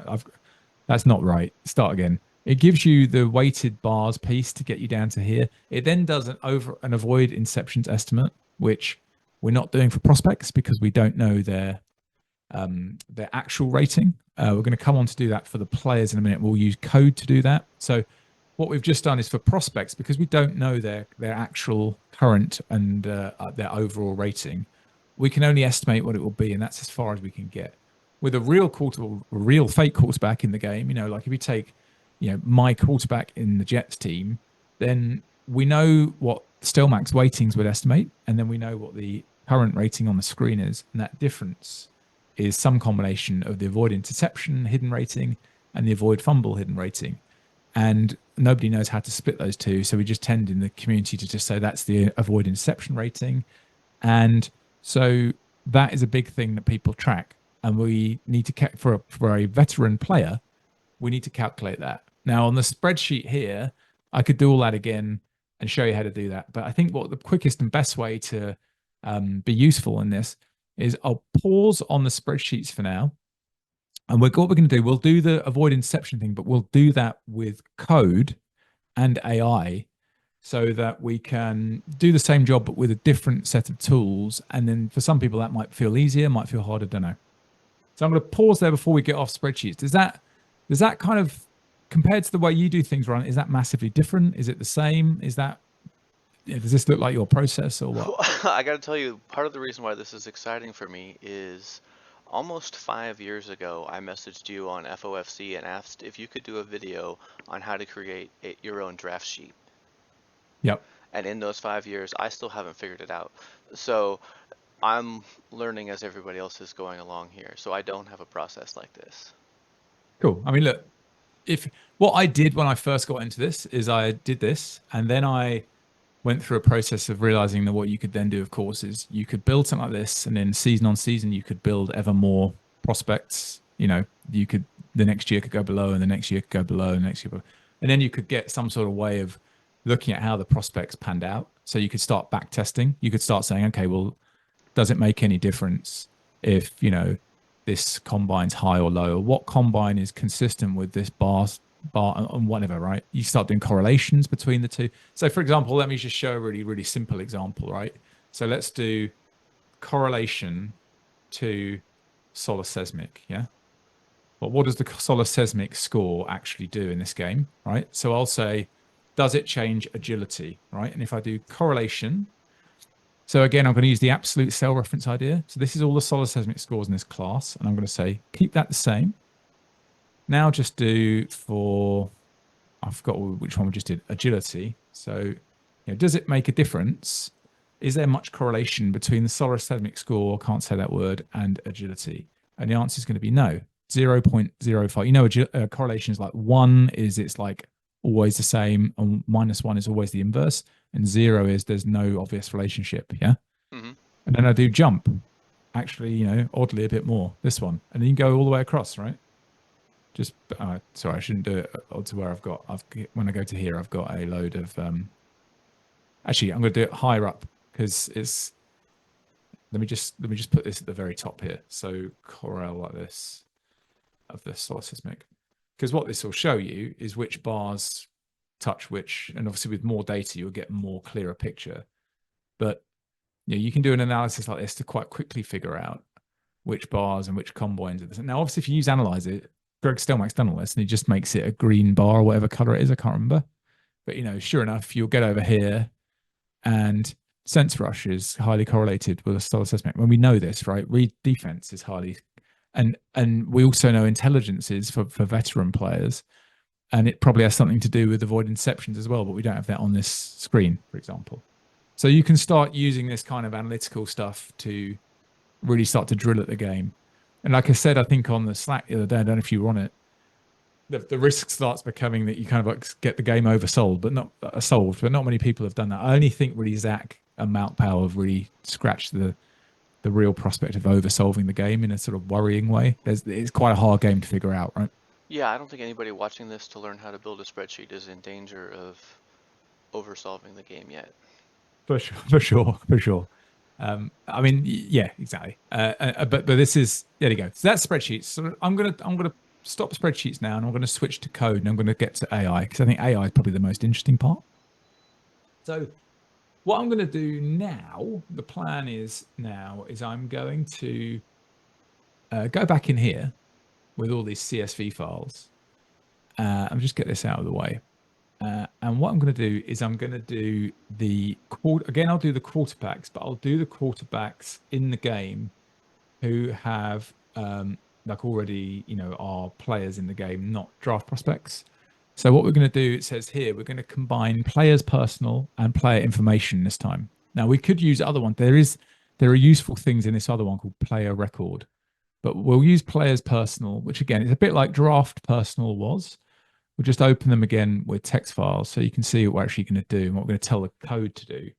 that's not right. Start again. It gives you the weighted bars piece to get you down to here. It then does an over and avoid inceptions estimate, which we're not doing for prospects because we don't know their actual rating. We're going to come on to do that for the players in a minute. We'll use code to do that. So what we've just done is for prospects, because we don't know their actual current and their overall rating, we can only estimate what it will be, and that's as far as we can get. With a real fake quarterback in the game, like if you take, my quarterback in the Jets team, then we know what Stelmach's weightings would estimate, and then we know what the current rating on the screen is, and that difference is some combination of the avoid interception hidden rating and the avoid fumble hidden rating. And nobody knows how to split those two, so we just tend in the community to just say that's the avoid interception rating. And so that is a big thing that people track, and we need to for a veteran player, we need to calculate that. Now on the spreadsheet here, I could do all that again and show you how to do that, but I think what the quickest and best way to be useful in this is I'll pause on the spreadsheets for now. And what we're going to do, we'll do the avoid inception thing, but we'll do that with code and AI so that we can do the same job, but with a different set of tools. And then for some people, that might feel easier, might feel harder, don't know. So I'm going to pause there before we get off spreadsheets. Does that kind of, compared to the way you do things, Ryan, is that massively different? Is it the same? Does this look like your process or what? Well, I got to tell you, part of the reason why this is exciting for me is almost 5 years ago, I messaged you on FOFC and asked if you could do a video on how to create your own draft sheet. Yep. And in those 5 years, I still haven't figured it out. So I'm learning as everybody else is going along here. So I don't have a process like this. Cool. I mean, look, if what I did when I first got into this is I did this, and then I went through a process of realizing that what you could then do, of course, is you could build something like this, and then season on season, you could build ever more prospects. You could, the next year could go below, and the next year could go below, and the next year, and then you could get some sort of way of looking at how the prospects panned out. So you could start back testing. You could start saying, okay, well, does it make any difference if, this combine's high or low, or what combine is consistent with this bar and whatever, right? You start doing correlations between the two. So for example, let me just show a really, really simple example, right? So let's do correlation to solar seismic, yeah? But what does the solar seismic score actually do in this game, right? So I'll say, does it change agility, right? And if I do correlation, so again, I'm going to use the absolute cell reference idea. So this is all the solar seismic scores in this class, and I'm going to say, keep that the same. Now just do for, I forgot which one we just did, agility. So, does it make a difference? Is there much correlation between the solar seismic score, can't say that word, and agility? And the answer is going to be no, 0.05. Correlation is like 1 is it's like always the same, and -1 is always the inverse, and 0 is there's no obvious relationship. Yeah. Mm-hmm. And then I do jump, actually, oddly a bit more, this one. And then you can go all the way across, right? Just sorry, I shouldn't do it to where when I go to here, I've got a load of actually I'm going to do it higher up because it's let me just put this at the very top here. So Corel like this of the solar seismic, because what this will show you is which bars touch which, and obviously with more data you'll get a more clearer picture. But you can do an analysis like this to quite quickly figure out which bars and which combines are this. Now obviously if you use Analyze It, Greg Stelmack's done all this and he just makes it a green bar or whatever color it is, I can't remember. But sure enough, you'll get over here and Sense Rush is highly correlated with a solar seismic. When we know this, right? Read defense is highly, and we also know intelligence is for veteran players, and it probably has something to do with avoid inceptions as well. But we don't have that on this screen, for example. So you can start using this kind of analytical stuff to really start to drill at the game. And like I said, I think on the Slack the other day, I don't know if you were on it, the risk starts becoming that you kind of like get the game oversold, but not solved. But not many people have done that. I only think really Zach and Mount Powell have really scratched the real prospect of oversolving the game in a sort of worrying way. It's quite a hard game to figure out, right? Yeah, I don't think anybody watching this to learn how to build a spreadsheet is in danger of oversolving the game yet. For sure, for sure. I mean, yeah, exactly. But this is there you go. So that's spreadsheets. So I'm gonna stop spreadsheets now, and I'm gonna switch to code, and I'm gonna get to AI because I think AI is probably the most interesting part. So what I'm gonna do now, the plan is I'm going to go back in here with all these CSV files. I'll just get this out of the way. And what I'm going to do is I'm going to do I'll do the quarterbacks, but I'll do the quarterbacks in the game who have like already, are players in the game, not draft prospects. So what we're going to do, it says here, we're going to combine players personal and player information this time. Now we could use other one. There are useful things in this other one called player record, but we'll use players personal, which again is a bit like draft personal was. We'll just open them again with text files so you can see what we're actually going to do and what we're going to tell the code to do.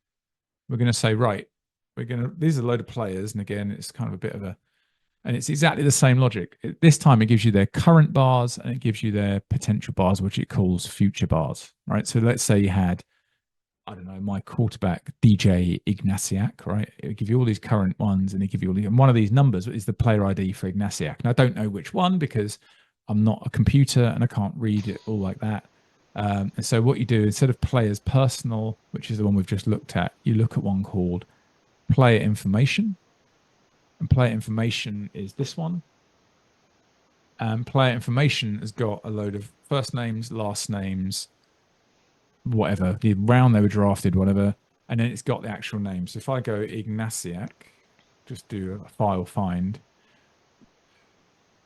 We're going to say, right, these are a load of players. And again, it's kind of a bit of and it's exactly the same logic. This time it gives you their current bars and it gives you their potential bars, which it calls future bars, right? So let's say you had, I don't know, my quarterback, DJ Ignatiak, right? It would give you all these current ones and it give you and one of these numbers is the player ID for Ignatiak. And I don't know which one because I'm not a computer and I can't read it all like that. And so what you do, instead of players personal, which is the one we've just looked at, you look at one called player information. And player information is this one. And player information has got a load of first names, last names, whatever, the round they were drafted, whatever. And then it's got the actual name. So if I go Ignatiak, just do a file find.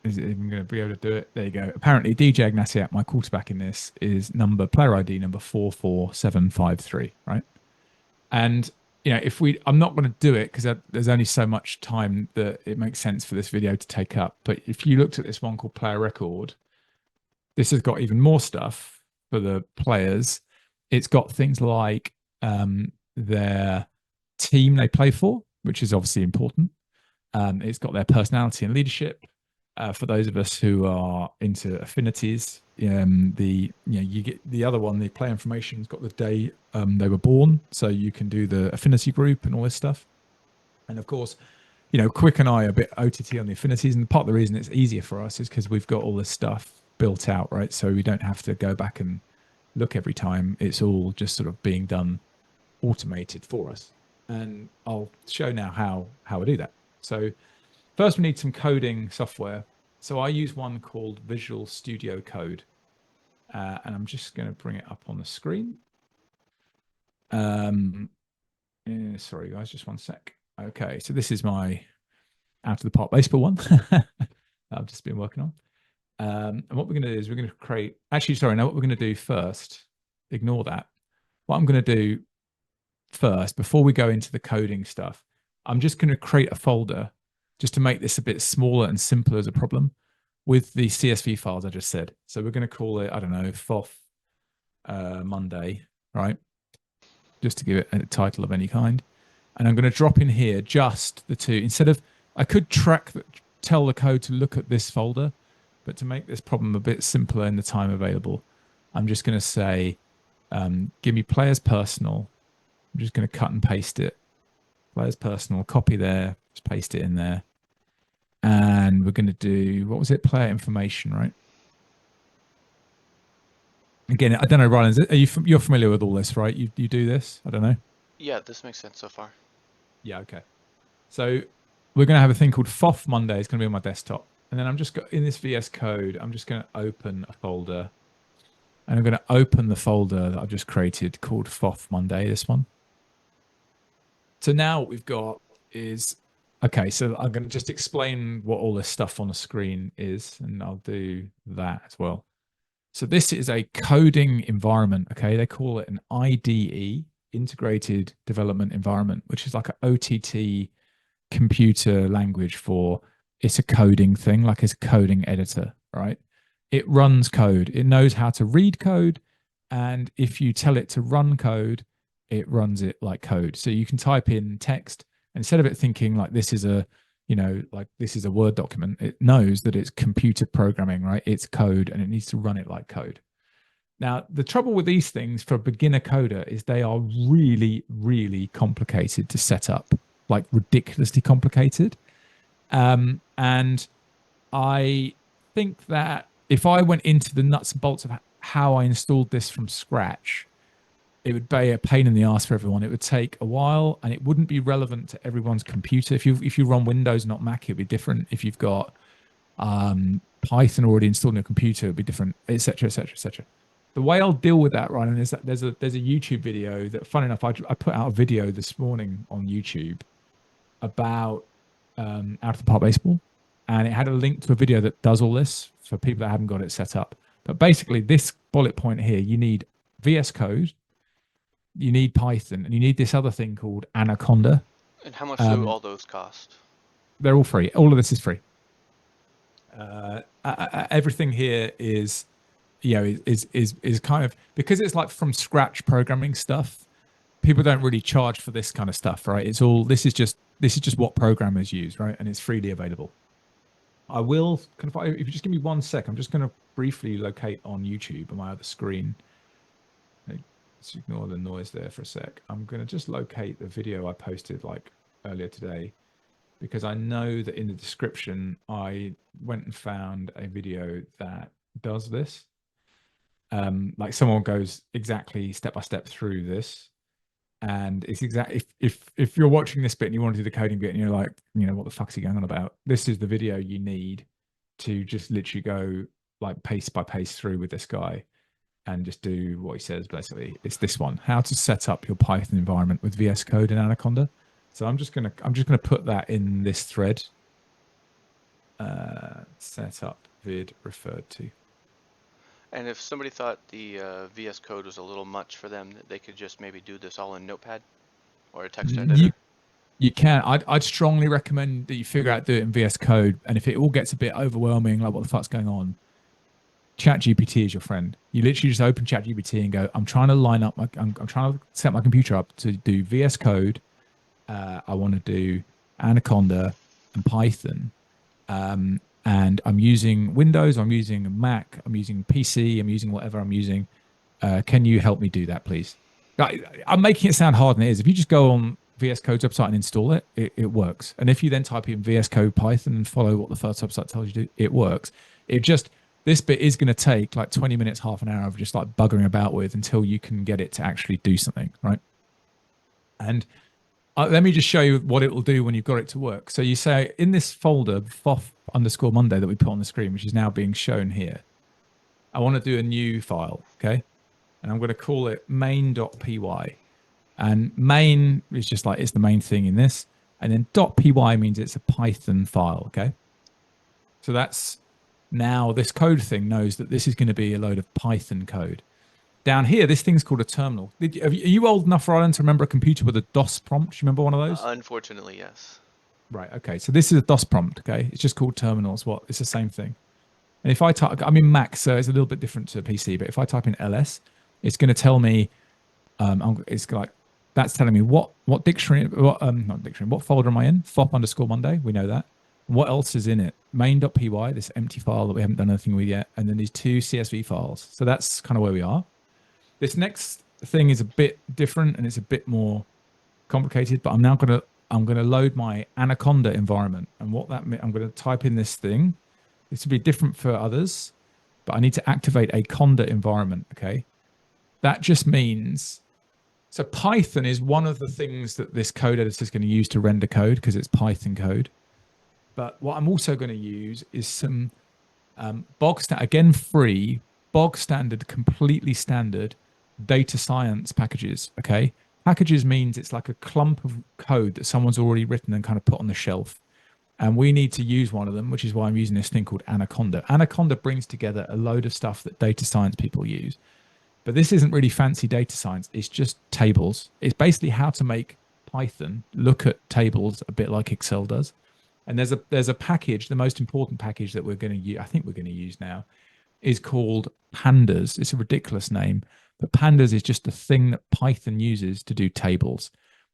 Is it even going to be able to do it? There you go. Apparently, DJ Ignatiak, my quarterback in this, is player ID number 44753, right? And I'm not going to do it because there's only so much time that it makes sense for this video to take up. But if you looked at this one called player record, this has got even more stuff for the players. It's got things like their team they play for, which is obviously important. It's got their personality and leadership. For those of us who are into affinities, you get the other one, the player information's got the day they were born, so you can do the affinity group and all this stuff. And of course, Quick and I are a bit OTT on the affinities, and part of the reason it's easier for us is because we've got all this stuff built out, right? So we don't have to go back and look every time. It's all just sort of being done automated for us. And I'll show now how I do that. So first we need some coding software. So I use one called Visual Studio Code. And I'm just going to bring it up on the screen. Sorry, guys, just one sec. Okay, so this is my out of the park baseball one I've just been working on. And what we're going to do is we're going to create. Actually, sorry, now what we're going to do first, ignore that. What I'm going to do first, before we go into the coding stuff, I'm just going to create a folder just to make this a bit smaller and simpler as a problem with the CSV files I just said. So we're going to call it, I don't know, FOF Monday, right? Just to give it a title of any kind. And I'm going to drop in here just the two. Instead of, I could tell the code to look at this folder, but to make this problem a bit simpler in the time available, I'm just going to say, give me players personal. I'm just going to cut and paste it. Players personal, copy there, just paste it in there. And we're going to do, what was it? Player information, right? Again, I don't know, Ryan, you're familiar with all this, right? You do this? I don't know. Yeah, this makes sense so far. Yeah, okay. So we're going to have a thing called FOF Monday. It's going to be on my desktop. And then I'm just in this VS Code, I'm just going to open a folder. And I'm going to open the folder that I've just created called FOF Monday, this one. So now what we've got is, okay, so I'm going to just explain what all this stuff on the screen is, and I'll do that as well. So this is a coding environment, okay? They call it an IDE, Integrated Development Environment, which is like an OTT computer language for, it's a coding thing, like it's a coding editor, right? It runs code. It knows how to read code. And if you tell it to run code, it runs it like code. So you can type in text, and instead of it thinking like this is a, like this is a Word document, it knows that it's computer programming, right? It's code, and it needs to run it like code. Now, the trouble with these things for a beginner coder is they are really, really complicated to set up, like ridiculously complicated. And I think that if I went into the nuts and bolts of how I installed this from scratch, it would be a pain in the ass for everyone. It would take a while, and it wouldn't be relevant to everyone's computer. If you run Windows, not Mac, it'd be different. If you've got Python already installed on your computer, it'd be different, etc., etc., etc. The way I'll deal with that, Ryan, is that there's a YouTube video that, fun enough, I put out a video this morning on YouTube about out of the park baseball, and it had a link to a video that does all this for people that haven't got it set up. But basically, this bullet point here, you need VS Code, you need Python, and you need this other thing called Anaconda. And how much do all those cost? They're all free. All of this is free. Everything here is, is kind of, because it's like from scratch programming stuff. People don't really charge for this kind of stuff, right? It's all, this is just what programmers use, right? And it's freely available. I will, if you just give me 1 sec, I'm just going to briefly locate on YouTube on my other screen. Let's ignore the noise there for a sec. I'm going to just locate the video I posted like earlier today, because I know that in the description, I went and found a video that does this. Like someone goes exactly step by step through this. And it's exactly, if you're watching this bit and you want to do the coding bit and you're like, what the fuck's he going on about? This is the video you need to just literally go like pace by pace through with this guy and just do what he says. Basically, it's this one: how to set up your Python environment with VS Code and Anaconda. So I'm just gonna put that in this thread. Set up vid referred to. And if somebody thought the VS Code was a little much for them, they could just maybe do this all in Notepad or a text editor. You can. I'd strongly recommend that you figure out do it in VS Code. And if it all gets a bit overwhelming, like what the fuck's going on, ChatGPT is your friend. You literally just open ChatGPT and go, I'm trying to line up I'm trying to set my computer up to do VS Code. I want to do Anaconda and Python. And I'm using Windows, I'm using Mac, I'm using PC, I'm using whatever I'm using. Can you help me do that, please? I'm making it sound hard than it is. If you just go on VS Code's website and install it, it works. And if you then type in VS Code Python and follow what the first website tells you to do, it works. This bit is going to take like 20 minutes, half an hour of just like buggering about with until you can get it to actually do something, right? And let me just show you what it will do when you've got it to work. So you say in this folder, fof_Monday that we put on the screen, which is now being shown here, I want to do a new file, okay? And I'm going to call it main.py. And main is just like, it's the main thing in this. And then .py means it's a Python file, okay? So that's now this code thing knows that this is going to be a load of Python code. Down here, this thing's called a terminal. Are you old enough, Ryan, to remember a computer with a DOS prompt? Do you remember one of those? Unfortunately, yes. Right, okay. So this is a DOS prompt, okay? It's just called terminals. What? It's the same thing. And if I type, I'm in Mac, so it's a little bit different to a PC, but if I type in ls, it's going to tell me, it's like, that's telling me what dictionary, not dictionary, what folder am I in? fop_Monday, we know that. What else is in it? Main.py, this empty file that we haven't done anything with yet, and then these two CSV files. So that's kind of where we are. This next thing is a bit different and it's a bit more complicated, but I'm going to load my Anaconda environment. And what that means, I'm going to type in this thing. This will be different for others, but I need to activate a Conda environment, okay? That just means, so Python is one of the things that this code editor is going to use to render code because it's Python code. But what I'm also going to use is some again, free, bog standard, completely standard data science packages, okay? Packages means it's like a clump of code that someone's already written and kind of put on the shelf. And we need to use one of them, which is why I'm using this thing called Anaconda. Anaconda brings together a load of stuff that data science people use. But this isn't really fancy data science. It's just tables. It's basically how to make Python look at tables a bit like Excel does. And there's a package, the most important package that we're going to use, I think we're going to use now, is called Pandas. It's a ridiculous name, but Pandas is just a thing that Python uses to do tables.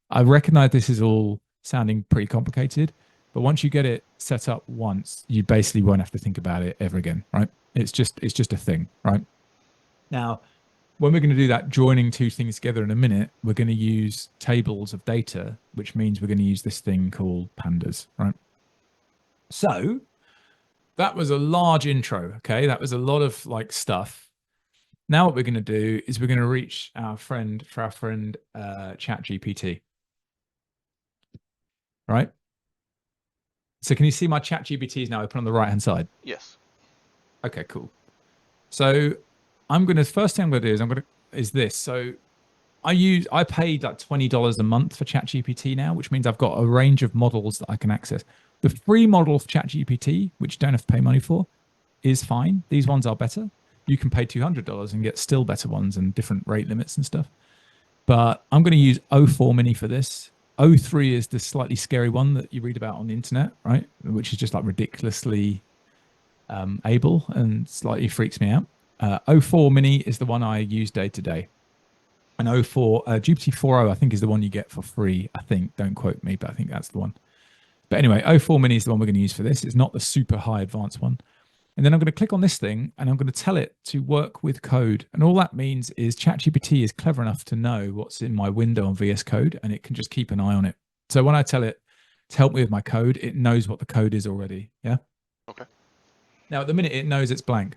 I recognize this is all sounding pretty complicated, but once you get it set up once, you basically won't have to think about it ever again, right? It's just a thing, right? Now, when we're going to do that joining two things together in a minute, we're going to use tables of data, which means we're going to use this thing called Pandas, right? So that was a large intro, okay? That was a lot of like stuff. Now what we're going to do is we're going to reach our friend ChatGPT, right? So can you see my ChatGPT is now open on the right-hand side? Yes. Okay, cool. So first thing I'm going to do is this. So I paid like $20 a month for ChatGPT now, which means I've got a range of models that I can access. The free model for ChatGPT, which you don't have to pay money for, is fine. These ones are better. You can pay $200 and get still better ones and different rate limits and stuff. But I'm going to use O4 Mini for this. O3 is the slightly scary one that you read about on the internet, right? Which is just like ridiculously able and slightly freaks me out. O4 Mini is the one I use day to day. And GPT-4o, I think, is the one you get for free. I think, don't quote me, but I think that's the one. But anyway, O4 Mini is the one we're going to use for this. It's not the super high advanced one. And then I'm going to click on this thing and I'm going to tell it to work with code. And all that means is ChatGPT is clever enough to know what's in my window on VS Code and it can just keep an eye on it. So when I tell it to help me with my code, it knows what the code is already. Yeah. Okay. Now at the minute it knows it's blank.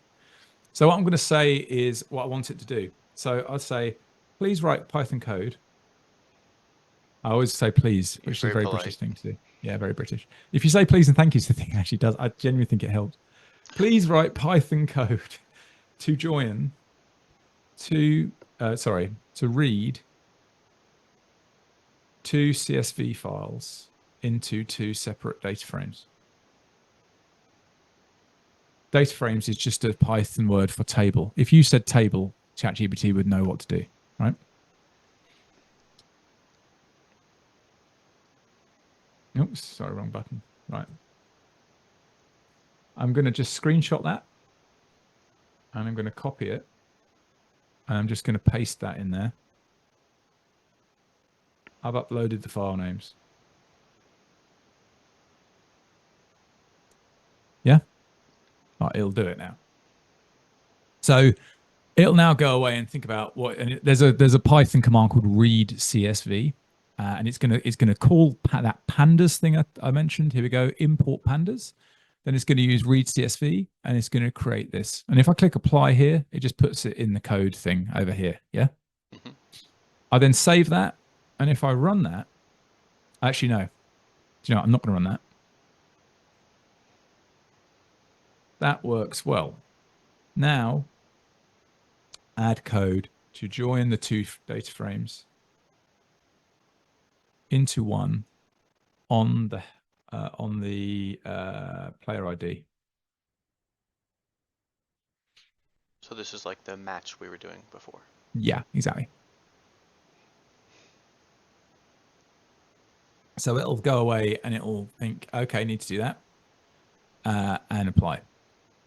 So what I'm going to say is what I want it to do. So I'll say, please write Python code. I always say please, which is a very British thing to do. Yeah, very British. If you say please and thank you, the thing actually does. I genuinely think it helps. Please write Python code to join to read two CSV files into two separate data frames. Data frames is just a Python word for table. If you said table, ChatGPT would know what to do, right? Oops, sorry, wrong button. Right. I'm going to just screenshot that and I'm going to copy it. And I'm just going to paste that in there. I've uploaded the file names. Yeah? Oh, it'll do it now. So it'll now go away and think about there's a Python command called read CSV. And it's gonna call that pandas thing I mentioned. Here we go, import pandas. Then it's going to use read CSV and it's going to create this. And if I click apply here, it just puts it in the code thing over here. Yeah. Mm-hmm. I then save that. And if I run that, Actually, no. Do you know, I'm not going to run that. That works well. Now, add code to join the two data frames into one on the player ID. So this is like the match we were doing before. Yeah, exactly. So it'll go away and it'll think, okay, need to do that, and apply.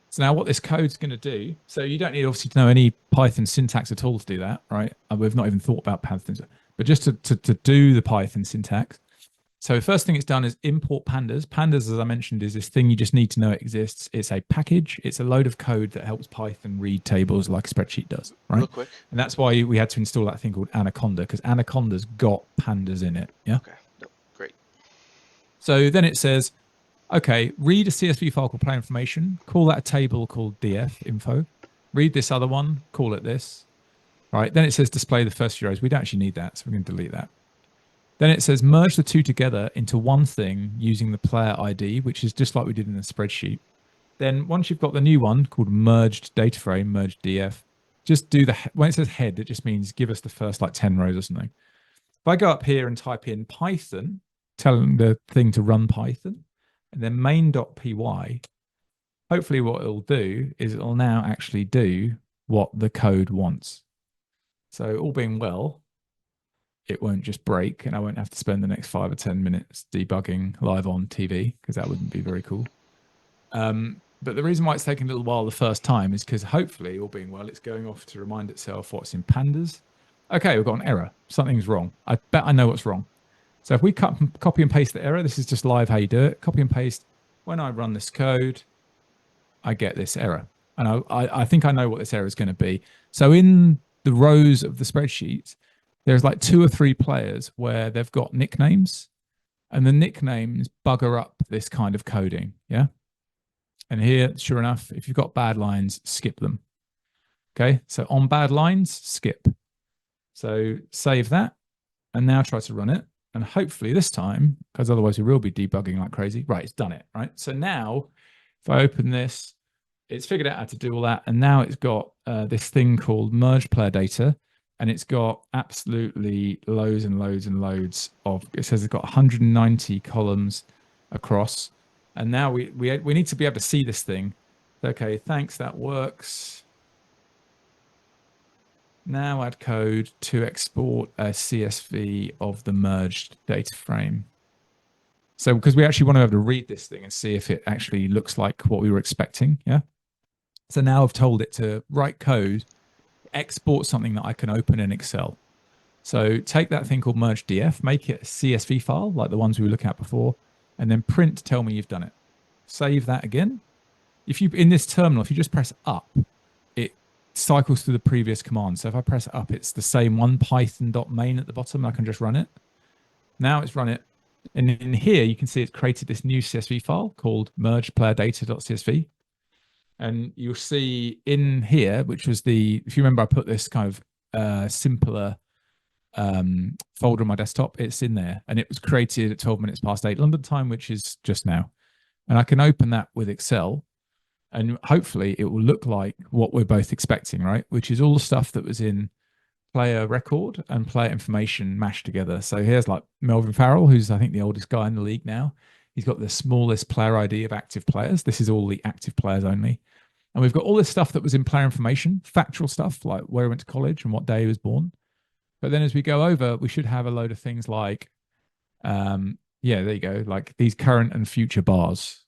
So now what this code's going to do, so you don't need obviously to know any Python syntax at all to do that, right? We've not even thought about Python, but just to do the Python syntax. So first thing it's done is import pandas. Pandas, as I mentioned, is this thing you just need to know it exists. It's a package. It's a load of code that helps Python read tables like a spreadsheet does, right? Real quick. And that's why we had to install that thing called Anaconda, because Anaconda's got pandas in it. Yeah. Okay. Nope. Great. So then it says, okay, read a CSV file called player information. Call that a table called df info. Read this other one. Call it this. Right. Then it says display the first few rows. We don't actually need that, so we're going to delete that. Then it says merge the two together into one thing using the player ID, which is just like we did in the spreadsheet. Then once you've got the new one called merged data frame, merged df, just do when it says head, it just means give us the first like 10 rows or something. If I go up here and type in Python, telling the thing to run Python, and then main.py, hopefully what it'll do is it'll now actually do what the code wants. So all being well, it won't just break and I won't have to spend the next 5 or 10 minutes debugging live on TV, because that wouldn't be very cool. But the reason why it's taking a little while the first time is because hopefully, all being well, it's going off to remind itself what's in pandas. Okay, we've got an error. Something's wrong. I bet I know what's wrong. So if we copy and paste the error, this is just live how you do it. Copy and paste. When I run this code, I get this error. And I think I know what this error is going to be. So in the rows of the spreadsheet, there's like 2 or 3 players where they've got nicknames, and the nicknames bugger up this kind of coding. Yeah. And here, sure enough, if you've got bad lines, skip them. Okay. So on bad lines, skip. So save that and now try to run it. And hopefully this time, because otherwise we will be debugging like crazy. Right. It's done it. Right. So now if I open this, it's figured out how to do all that. And now it's got this thing called merge player data. And it's got absolutely loads and loads and loads of, it says it's got 190 columns across. And now we need to be able to see this thing. Okay, thanks, that works. Now add code to export a CSV of the merged data frame. So because we actually want to be able to read this thing and see if it actually looks like what we were expecting. Yeah. So now I've told it to write code, export something that I can open in Excel. So take that thing called merge df, make it a CSV file like the ones we were looking at before, and then print, tell me you've done it. Save that again. If you, in this terminal, if you just press up, it cycles through the previous command. So if I press up, it's the same one, python.main at the bottom, and I can just run it. Now it's run it. And in here, you can see it's created this new CSV file called mergeplayerdata.csv. And you'll see in here, which was if you remember, I put this kind of simpler folder on my desktop. It's in there, and it was created at 12 minutes past 8 London time, which is just now. And I can open that with Excel, and hopefully it will look like what we're both expecting, right? Which is all the stuff that was in player record and player information mashed together. So here's like Melvin Farrell, who's I think the oldest guy in the league now. He's got the smallest player ID of active players. This is all the active players only. And we've got all this stuff that was in player information, factual stuff like where he went to college and what day he was born. But then as we go over, we should have a load of things like, yeah, there you go, like these current and future bars.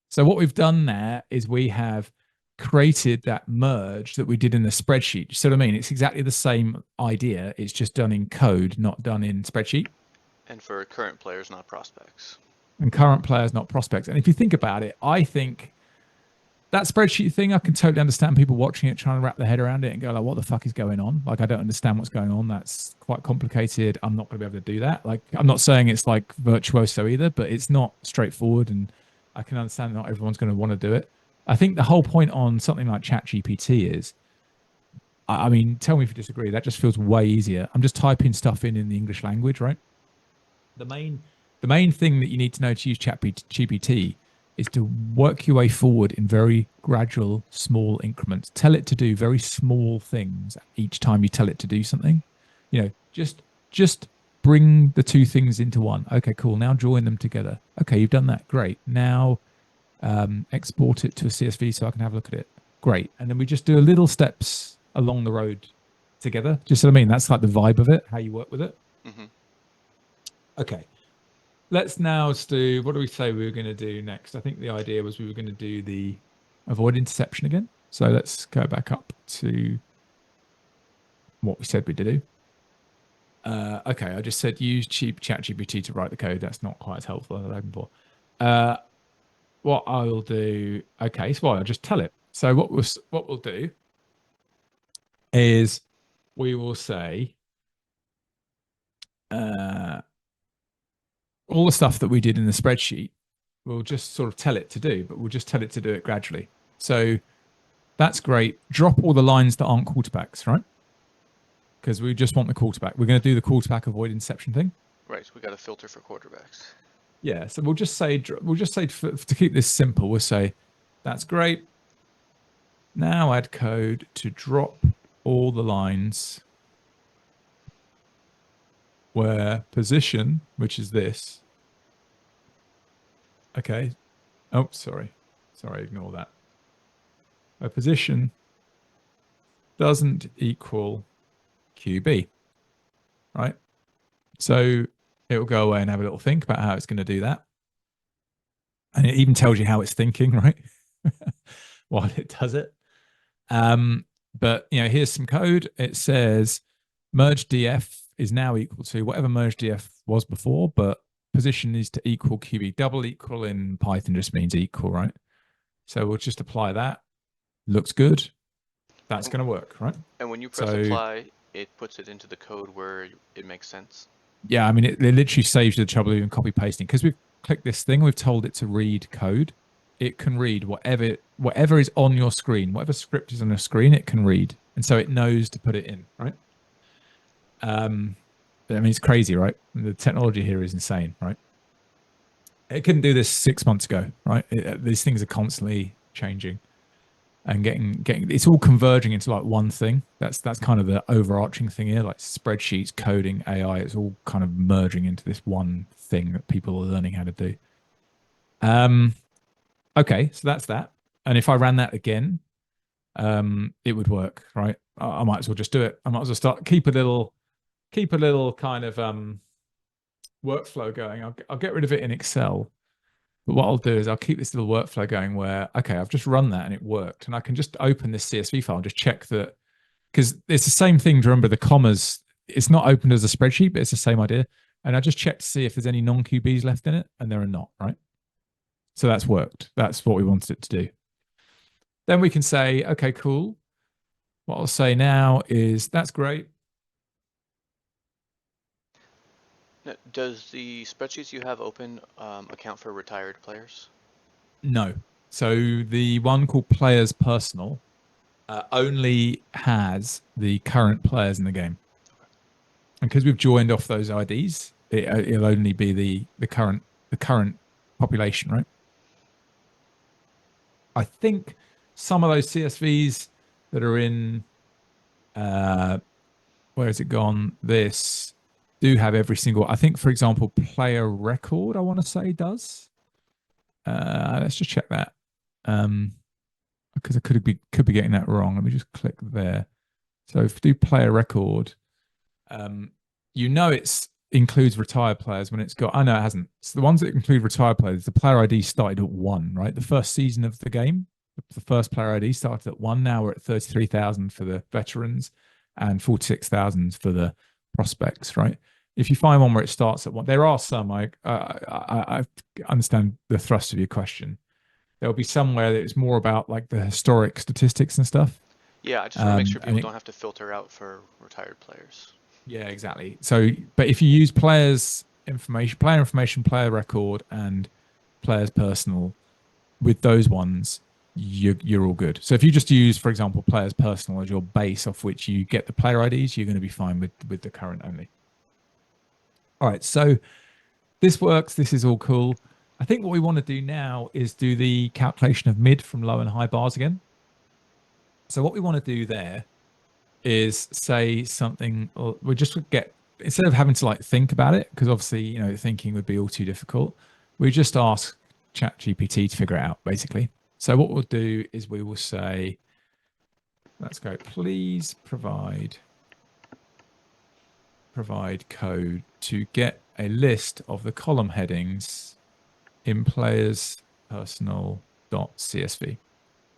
So what we've done there is we have created that merge that we did in the spreadsheet. So what I mean, it's exactly the same idea. It's just done in code, not done in spreadsheet. And for current players, not prospects. And current players, not prospects. And if you think about it, I think that spreadsheet thing, I can totally understand people watching it, trying to wrap their head around it and go like, what the fuck is going on? Like, I don't understand what's going on. That's quite complicated. I'm not going to be able to do that. Like, I'm not saying it's like virtuoso either, but it's not straightforward. And I can understand not everyone's going to want to do it. I think the whole point on something like ChatGPT is, I mean, tell me if you disagree. That just feels way easier. I'm just typing stuff in the English language, right? The main The main thing that you need to know to use ChatGPT is to work your way forward in very gradual, small increments. Tell it to do very small things each time you tell it to do something. You know, just bring the two things into one. Okay, cool. Now join them together. Okay, you've done that. Great. Now export it to a CSV so I can have a look at it. Great. And then we just do a little steps along the road together. Just what I mean. That's like the vibe of it, how you work with it. Mm-hmm. Okay. Let's now do, what do we say we were going to do next? I think the idea was we were going to do the avoid interception again. So let's go back up to what we said we'd do. Okay, I just said use ChatGPT to write the code. That's not quite as helpful as I'm looking for. What I will do, okay, so I'll just tell it. So what we'll do is we will say all the stuff that we did in the spreadsheet, we'll just sort of tell it to do, but we'll just tell it to do it gradually. So that's great. Drop all the lines that aren't quarterbacks, right? Because we just want the quarterback. We're going to do the quarterback avoid inception thing. Right, so we got a filter for quarterbacks. Yeah, so we'll just say to keep this simple, we'll say that's great. Now add code to drop all the lines where position, which is this. Okay. Oh, sorry, ignore that. Where position doesn't equal QB, right? So it will go away and have a little think about how it's going to do that. And it even tells you how it's thinking, right? While it does it. But, you know, here's some code. It says merge df is now equal to whatever merge df was before, but position is to equal QB. Double equal in Python just means equal, right? So we'll just apply that. Looks good. That's going to work, right? And when you press apply, it puts it into the code where it makes sense. Yeah, I mean, it literally saves you the trouble of even copy pasting because we've clicked this thing. We've told it to read code. It can read whatever is on your screen, whatever script is on your screen. It can read, and so it knows to put it in, right? I mean, it's crazy, right? The technology here is insane, right? It couldn't do this 6 months ago, right? These things are constantly changing and getting it's all converging into like one thing. That's kind of the overarching thing here, like spreadsheets, coding, AI. It's all kind of merging into this one thing that people are learning how to do. Okay, so that's that. And if I ran that again, it would work, right? I might as well just do it. I might as well keep a little kind of workflow going. I'll get rid of it in Excel. But what I'll do is I'll keep this little workflow going where, okay, I've just run that and it worked. And I can just open this CSV file and just check that, because it's the same thing. To remember the commas, it's not opened as a spreadsheet, but it's the same idea. And I just check to see if there's any non-QBs left in it, and there are not, right? So that's worked. That's what we wanted it to do. Then we can say, okay, cool. What I'll say now is that's great. Now, does the spreadsheets you have open account for retired players? No. So the one called Players Personal only has the current players in the game. Okay. And because we've joined off those IDs, it'll only be the current population, right? I think some of those CSVs that are in where has it gone? This do have every single. I think, for example, player record, I want to say does. Let's just check that. Because I could be getting that wrong. Let me just click there. So if we do player record, you know it's includes retired players when it's got. I know it hasn't. So the ones that include retired players, the player ID started at 1, right? The first season of the game, the first player ID started at 1. Now we're at 33,000 for the veterans and 46,000 for the prospects, right? If you find one where it starts at 1, there are some. I understand the thrust of your question. There'll be somewhere that it's more about like the historic statistics and stuff. Yeah, I just want to make sure people don't have to filter out for retired players. Yeah, exactly. So, but if you use player information, player record, and players personal with those ones, you're all good. So if you just use, for example, players personal as your base off which you get the player IDs, you're going to be fine with the current only. All right. So this works. This is all cool. I think what we want to do now is do the calculation of mid from low and high bars again. So what we want to do there is say something, or we just get, instead of having to like think about it, because obviously, thinking would be all too difficult, we just ask ChatGPT to figure it out, basically. So what we'll do is we will say, let's go, please provide code to get a list of the column headings in players personal.csv.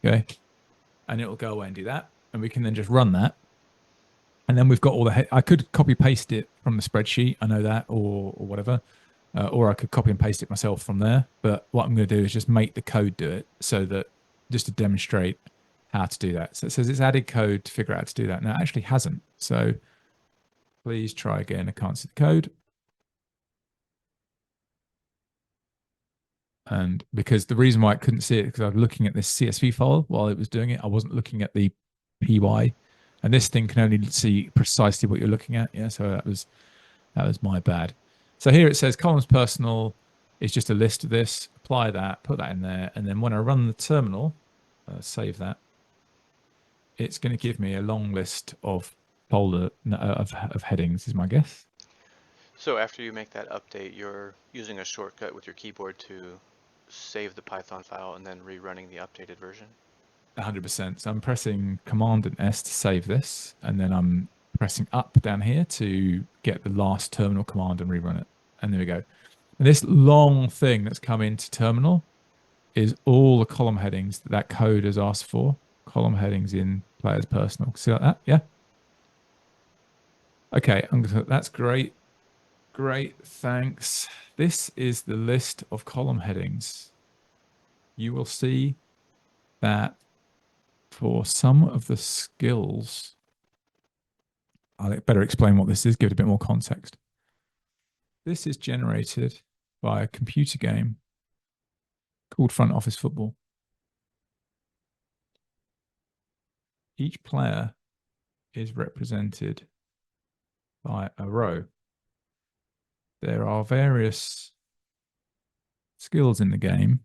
Okay. And it'll go away and do that. And we can then just run that. And then we've got all the, I could copy paste it from the spreadsheet. I know that, or whatever. Or I could copy and paste it myself from there. But what I'm going to do is just make the code do it, so that just to demonstrate how to do that. So it says it's added code to figure out how to do that. Now it actually hasn't. So please try again. I can't see the code. And because the reason why I couldn't see it, because I was looking at this CSV file while it was doing it. I wasn't looking at the PY. And this thing can only see precisely what you're looking at. Yeah, so that was my bad. So here it says columns personal is just a list of this. Apply that, put that in there, and then when I run the terminal, save that. It's going to give me a long list of folder of headings, is my guess. So after you make that update, you're using a shortcut with your keyboard to save the Python file and then rerunning the updated version? 100%. So I'm pressing Command and S to save this, and then I'm pressing up down here to get the last terminal command and rerun it. And there we go. And this long thing that's come into terminal is all the column headings that code has asked for. Column headings in players personal. See like that? Yeah. Okay, that's great. Great, thanks. This is the list of column headings. You will see that for some of the skills, I'll better explain what this is, give it a bit more context. This is generated by a computer game called Front Office Football. Each player is represented by a row. There are various skills in the game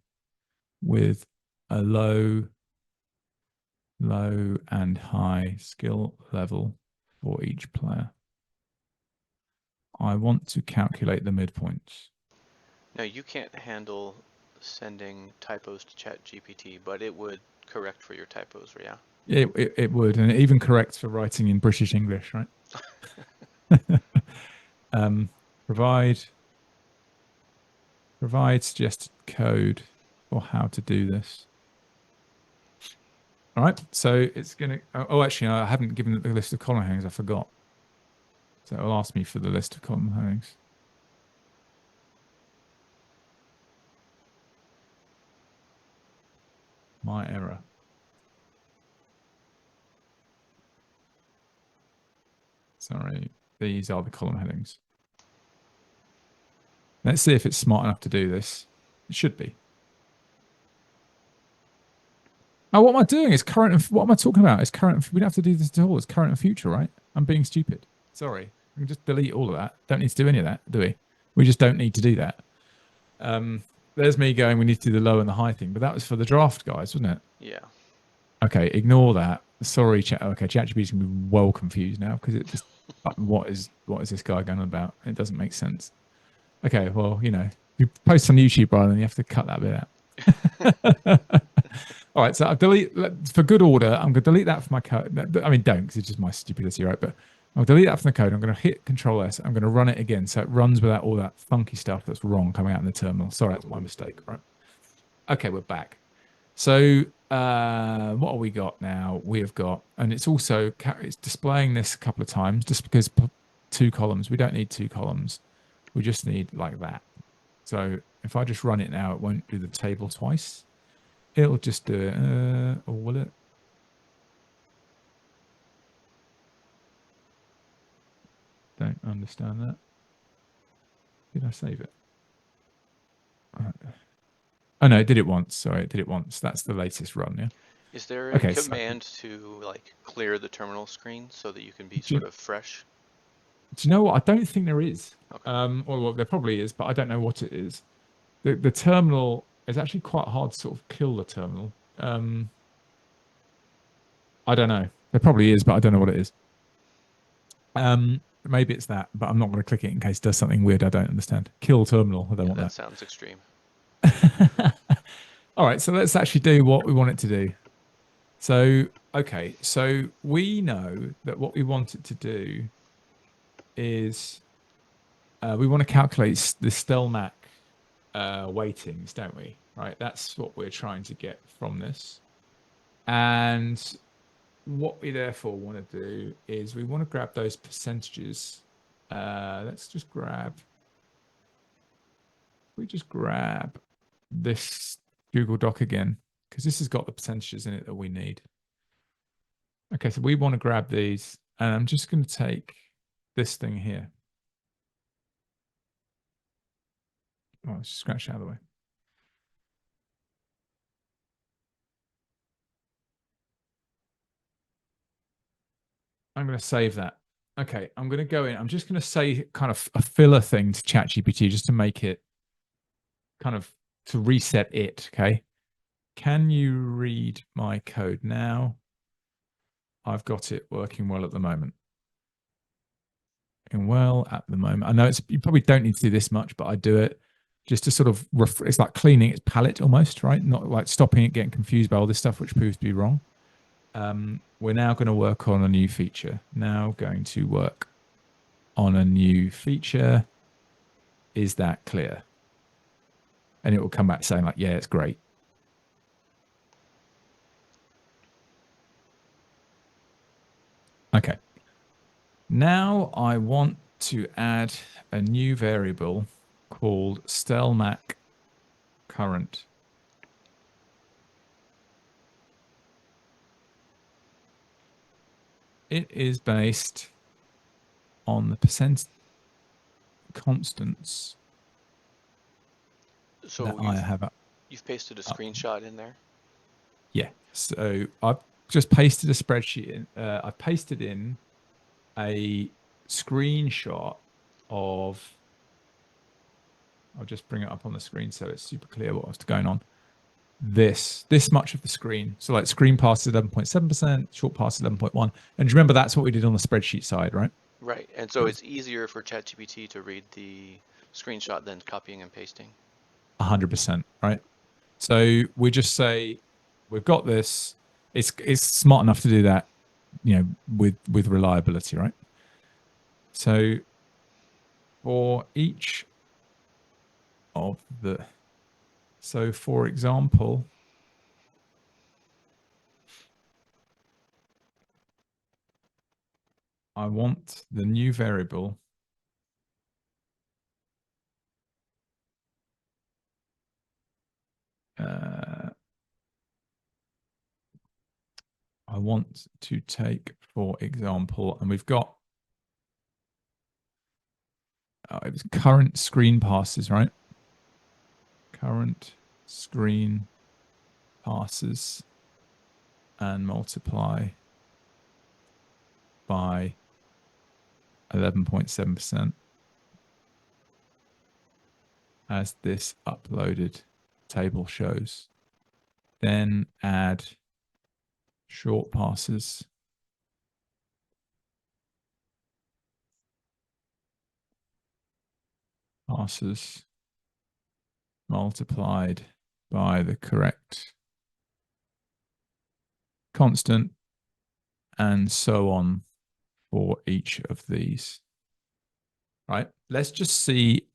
with a low and high skill level for each player. I want to calculate the midpoints. Now you can't handle sending typos to ChatGPT, but it would correct for your typos, yeah? It would, and it even corrects for writing in British English, right? Provide suggested code for how to do this. All right, so it's going to, oh, actually, I haven't given it the list of column headings, I forgot. So it'll ask me for the list of column headings. My error. Sorry, these are the column headings. Let's see if it's smart enough to do this. It should be. Oh, what am I doing? It's current. What am I talking about? It's current. We don't have to do this at all. It's current and future, right? I'm being stupid. Sorry. We can just delete all of that. Don't need to do any of that, do we? We just don't need to do that. There's me going, we need to do the low and the high thing, but that was for the draft guys, wasn't it? Yeah. Okay, ignore that. Sorry, chat. Okay, ChatGPT's gonna be well confused now because it just what is this guy going on about? It doesn't make sense. Okay, well, you post on YouTube, Brian, and you have to cut that bit out. All right, so I've for good order, I'm going to delete that from my code. I mean, don't, because it's just my stupidity, right? But I'll delete that from the code. I'm going to hit Control S. I'm going to run it again, so it runs without all that funky stuff that's wrong coming out in the terminal. Sorry, that's my mistake, right? Okay, we're back. So what have we got now? We have got, and it's also it's displaying this a couple of times just because 2 columns. We don't need 2 columns. We just need like that. So if I just run it now, it won't do the table twice. It'll just do it, or will it? Don't understand that. Did I save it? Oh no, it did it once. Sorry, it did it once. That's the latest run, yeah? Is there a Okay, command to like clear the terminal screen so that you can be sort of fresh? Do you know what? I don't think there is. Okay. Or well, there probably is, but I don't know what it is. The terminal is actually quite hard to sort of kill the terminal. I don't know. There probably is, but I don't know what it is. Maybe it's that, but I'm not going to click it in case it does something weird I don't understand. Kill terminal. I don't Yeah, want that that. sounds extreme. All right, so let's actually do what we want it to do. So, okay, so we know that what we want it to do is we want to calculate the Stelmach weightings, don't we? Right, that's what we're trying to get from this. And what we therefore want to do is we want to grab those percentages. Let's just grab, we just grab this Google Doc again, because this has got the percentages in it that we need. Okay, so we want to grab these, and I'm just going to take this thing here. Oh, let's just scratch it out of the way. I'm going to save that. Okay, I'm going to go in. I'm just going to say kind of a filler thing to ChatGPT just to make it kind of to reset it. Okay. Can you read my code now? I've got it working well at the moment. Working well at the moment. I know it's you probably don't need to do this much, but I do it just to sort of it's like cleaning its palette almost, right? Not like stopping it getting confused by all this stuff, which proves to be wrong. We're now going to work on a new feature. Now going to work on a new feature. Is that clear? And it will come back saying like, yeah, it's great. Okay. Now I want to add a new variable called Stelmach current. It is based on the percent constants that I have. You've pasted a screenshot in there? Yeah. So I've just pasted a spreadsheet in. I've pasted in a screenshot of, I'll just bring it up on the screen so it's super clear what's going on. This much of the screen. So like screen pass is 11.7%, short pass is 11.1. And remember, that's what we did on the spreadsheet side, right? Right. And so it's easier for ChatGPT to read the screenshot than copying and pasting. 100%, right? So we just say, we've got this. It's smart enough to do that, you know, with reliability, right? So for each of the, so for example, I want the new variable I want to take, for example, and we've got it was current screen passes, right? Current screen passes and multiply by 11.7% as this uploaded table shows. Then add short passes multiplied by the correct constant, and so on for each of these. Right, let's just see,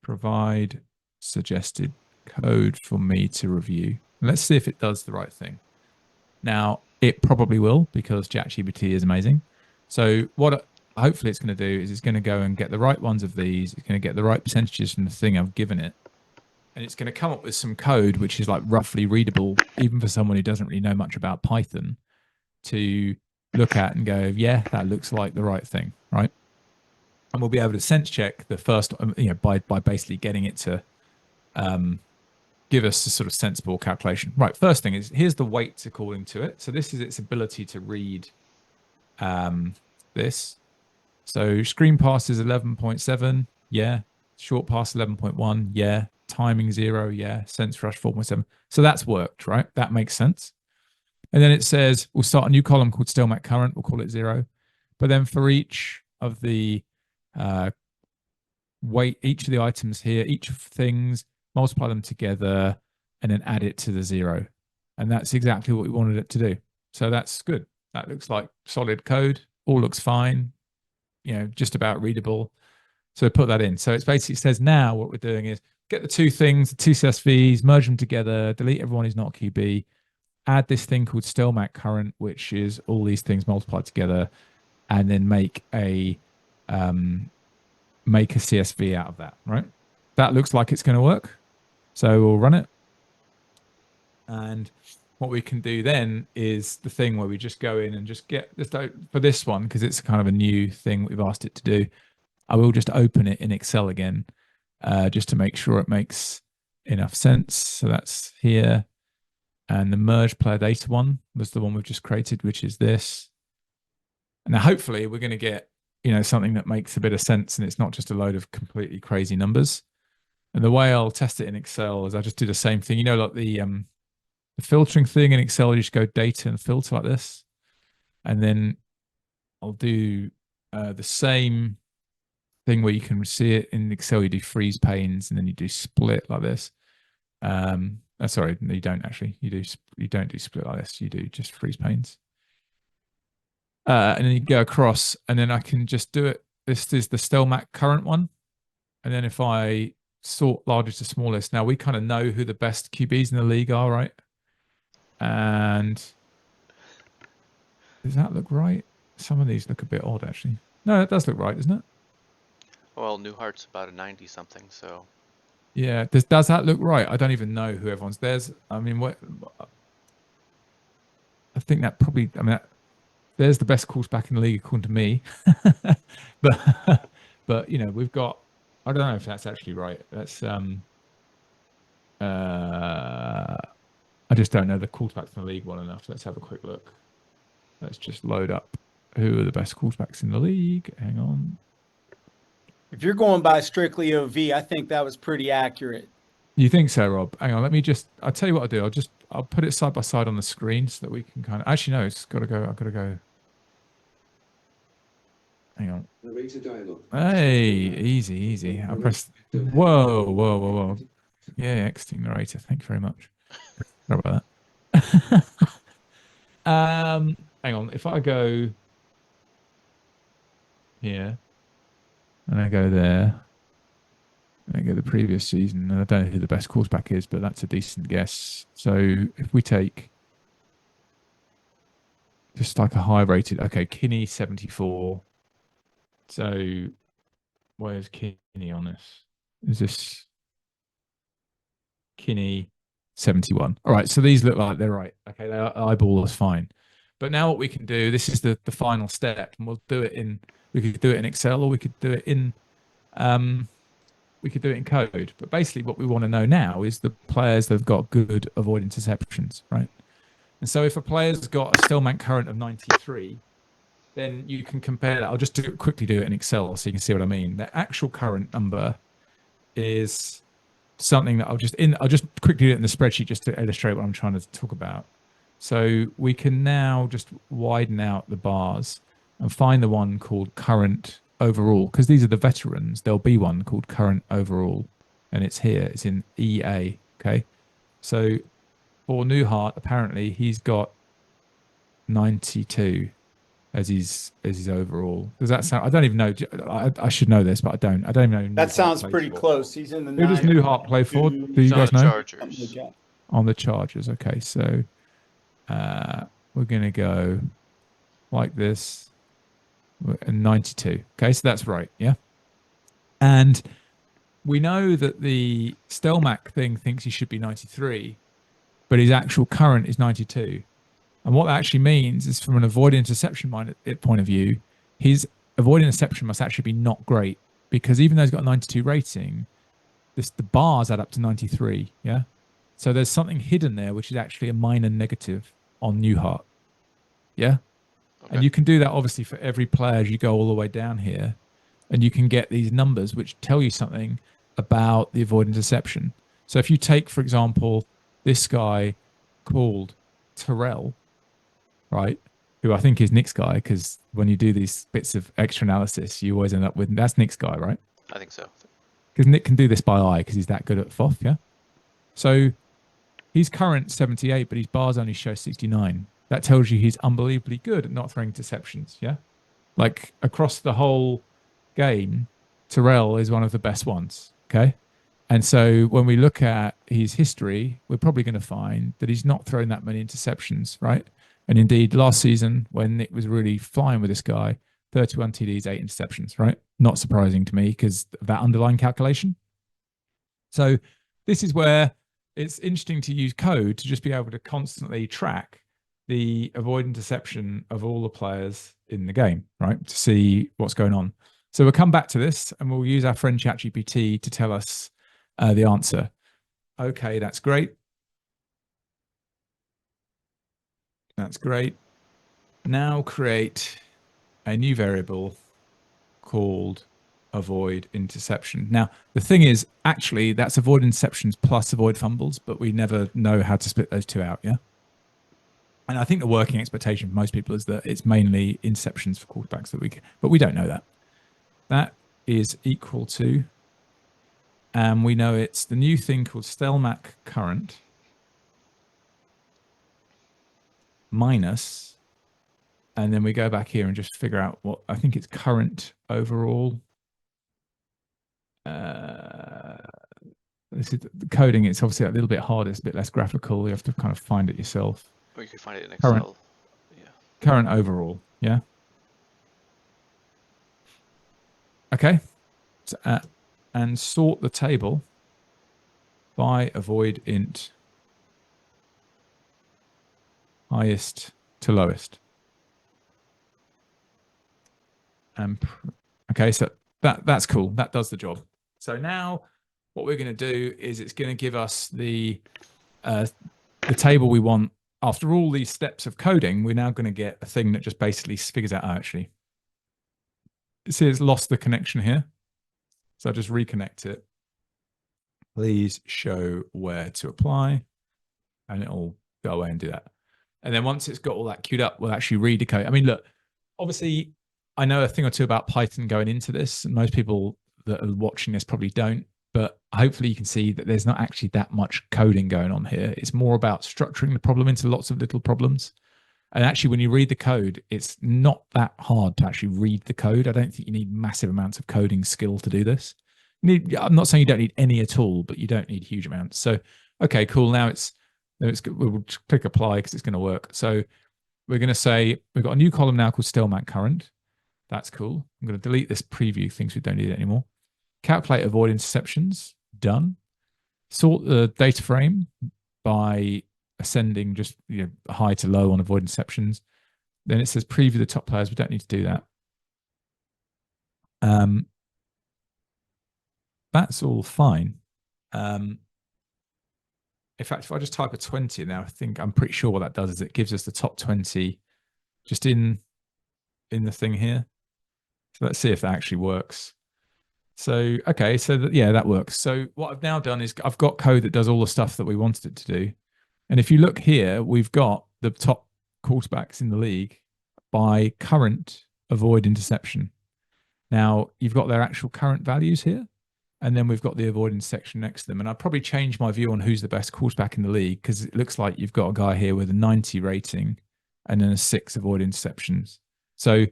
provide suggested code for me to review. Let's see if it does the right thing. Now, it probably will, because ChatGPT is amazing. So what hopefully it's going to do is it's going to go and get the right ones of these. It's going to get the right percentages from the thing I've given it. And it's going to come up with some code which is like roughly readable, even for someone who doesn't really know much about Python, to look at and go, yeah, that looks like the right thing, right? And we'll be able to sense check the first, you know, by basically getting it to give us a sort of sensible calculation. Right, first thing is, here's the weights according to it. So this is its ability to read this. So screen pass is 11.7. Yeah. Short pass 11.1. Yeah. Timing 0. Yeah. Sense rush 4.7. So that's worked, right? That makes sense. And then it says we'll start a new column called Stelmac current. We'll call it 0. But then for each of the uh, each of the items here, each of things, multiply them together, and then add it to the 0. And that's exactly what we wanted it to do. So that's good. That looks like solid code. All looks fine. Just about readable. So put that in. So it basically says now what we're doing is get the two things, the two CSVs, merge them together, delete everyone who's not QB, add this thing called Stelmac current, which is all these things multiplied together, and then make a CSV out of that, right? That looks like it's going to work. So we'll run it. And what we can do then is the thing where we just go in and just get this for this one, because it's kind of a new thing we've asked it to do. I will just open it in Excel again, just to make sure it makes enough sense. So that's here. And the merge player data one was the one we've just created, which is this. Now, hopefully we're going to get, something that makes a bit of sense and it's not just a load of completely crazy numbers. And the way I'll test it in Excel is I just do the same thing. Like the filtering thing in Excel, you just go data and filter like this. And then I'll do the same thing where you can see it in Excel. You do freeze panes and then you do split like this. Sorry, no, you don't actually. You don't do split like this. You do just freeze panes. And then you go across, and then I can just do it. This is the Stelmac current one. And then if I sort largest to smallest, now we kind of know who the best QBs in the league are, right? And does that look right? Some of these look a bit odd, actually. No, it does look right, doesn't it? Well, Newhart's about a 90 something, so. Yeah. Does that look right? I don't even know who everyone's. I mean, what? I think that probably. I mean, there's the best quarterback in the league according to me. but we've got. I don't know if that's actually right. That's I just don't know the quarterbacks in the league well enough. Let's have a quick look. Let's just load up who are the best quarterbacks in the league. Hang on. If you're going by strictly OV, I think that was pretty accurate. You think so, Rob? Hang on. I'll tell you what I'll do. I'll put it side by side on the screen so that we can kind of. Actually, no, it's got to go. I've got to go. Hang on. Hey, easy. I pressed. Whoa. Yeah, exiting narrator. Thank you very much. Sorry about that. Hang on. If I go here and I go there, and I go the previous season, and I don't know who the best quarterback is, but that's a decent guess. So if we take just like a high rated, okay, Kinney 74. So where's Kinney on this? Is this Kinney 71? All right, so these look like they're right. Okay, they eyeball us fine. But now what we can do, this is the final step, and we could do it in Excel, or we could do it in code. But basically what we want to know now is the players that have got good avoid interceptions, right? And so if a player's got a Stelmac current of 93, then you can compare that. I'll just quickly do it in Excel so you can see what I mean. The actual current number is something that I'll just quickly do it in the spreadsheet just to illustrate what I'm trying to talk about. So we can now just widen out the bars and find the one called current overall, because these are the veterans. There'll be one called current overall, and it's here. It's in EA. Okay. So for Newhart, apparently he's got 92 as his overall. Does that sound? I don't even know. I should know this, but I don't. I don't even know. That sounds pretty close. He's in the. Who does Newhart play for? Do you guys know? Chargers. On the Chargers. Okay, so we're gonna go like this. 92. Okay, so that's right. Yeah, and we know that the Stelmac thing thinks he should be 93, but his actual current is 92. And what that actually means is, from an avoid interception point of view, his avoid interception must actually be not great, because even though he's got a 92 rating, the bars add up to 93. Yeah. So there's something hidden there, which is actually a minor negative on Newhart. Yeah. Okay. And you can do that obviously for every player as you go all the way down here. And you can get these numbers which tell you something about the avoid interception. So if you take, for example, this guy called Terrell, right, who I think is Nick's guy, because when you do these bits of extra analysis, you always end up with, that's Nick's guy, right? I think so. Because Nick can do this by eye because he's that good at FOF, yeah? So he's current 78, but his bars only show 69. That tells you he's unbelievably good at not throwing interceptions, yeah? Like across the whole game, Terrell is one of the best ones, okay? And so when we look at his history, we're probably going to find that he's not thrown that many interceptions, right? And indeed, last season, when Nick was really flying with this guy, 31 TDs, 8 interceptions, right? Not surprising to me because of that underlying calculation. So this is where it's interesting to use code to just be able to constantly track the avoid interception of all the players in the game, right? To see what's going on. So we'll come back to this and we'll use our friend ChatGPT to tell us the answer. Okay, that's great. That's great. Now create a new variable called avoid interception. Now, the thing is, actually, that's avoid interceptions plus avoid fumbles, but we never know how to split those two out, yeah? And I think the working expectation for most people is that it's mainly interceptions for quarterbacks that but we don't know that. That is equal to, and we know it's the new thing called Stelmach current minus, and then we go back here and just figure out what I think it's current overall. This is the coding. It's obviously a little bit harder. It's a bit less graphical. You have to kind of find it yourself. Or you can find it in Excel. Yeah. Current overall. Yeah. Okay. So, and sort the table by avoid int highest to lowest. Okay, so that's cool. That does the job. So now what we're going to do is it's going to give us the table we want. After all these steps of coding, we're now going to get a thing that just basically figures out, actually. See, it's lost the connection here. So I'll just reconnect it. Please show where to apply. And it'll go away and do that. And then once it's got all that queued up, we'll actually read the code. I mean, look, obviously, I know a thing or two about Python going into this. And most people that are watching this probably don't. But hopefully you can see that there's not actually that much coding going on here. It's more about structuring the problem into lots of little problems. And actually, when you read the code, it's not that hard to actually read the code. I don't think you need massive amounts of coding skill to do this. I'm not saying you don't need any at all, but you don't need huge amounts. So, okay, cool. Now we'll click apply because it's going to work. So we're going to say we've got a new column now called Stelmach current. That's cool. I'm going to delete this preview thing so we don't need it anymore. Calculate avoid interceptions, done. Sort the data frame by ascending just high to low on avoid interceptions. Then it says preview the top players. We don't need to do that. That's all fine. In fact, if I just type a 20 now, I'm pretty sure what that does is it gives us the top 20 just in the thing here. So let's see if that actually works. So, okay, so that works. So what I've now done is I've got code that does all the stuff that we wanted it to do. And if you look here, we've got the top quarterbacks in the league by current avoid interception. Now, you've got their actual current values here, and then we've got the avoid interception next to them. And I'd probably change my view on who's the best quarterback in the league because it looks like you've got a guy here with a 90 rating and then a 6 avoid interceptions. So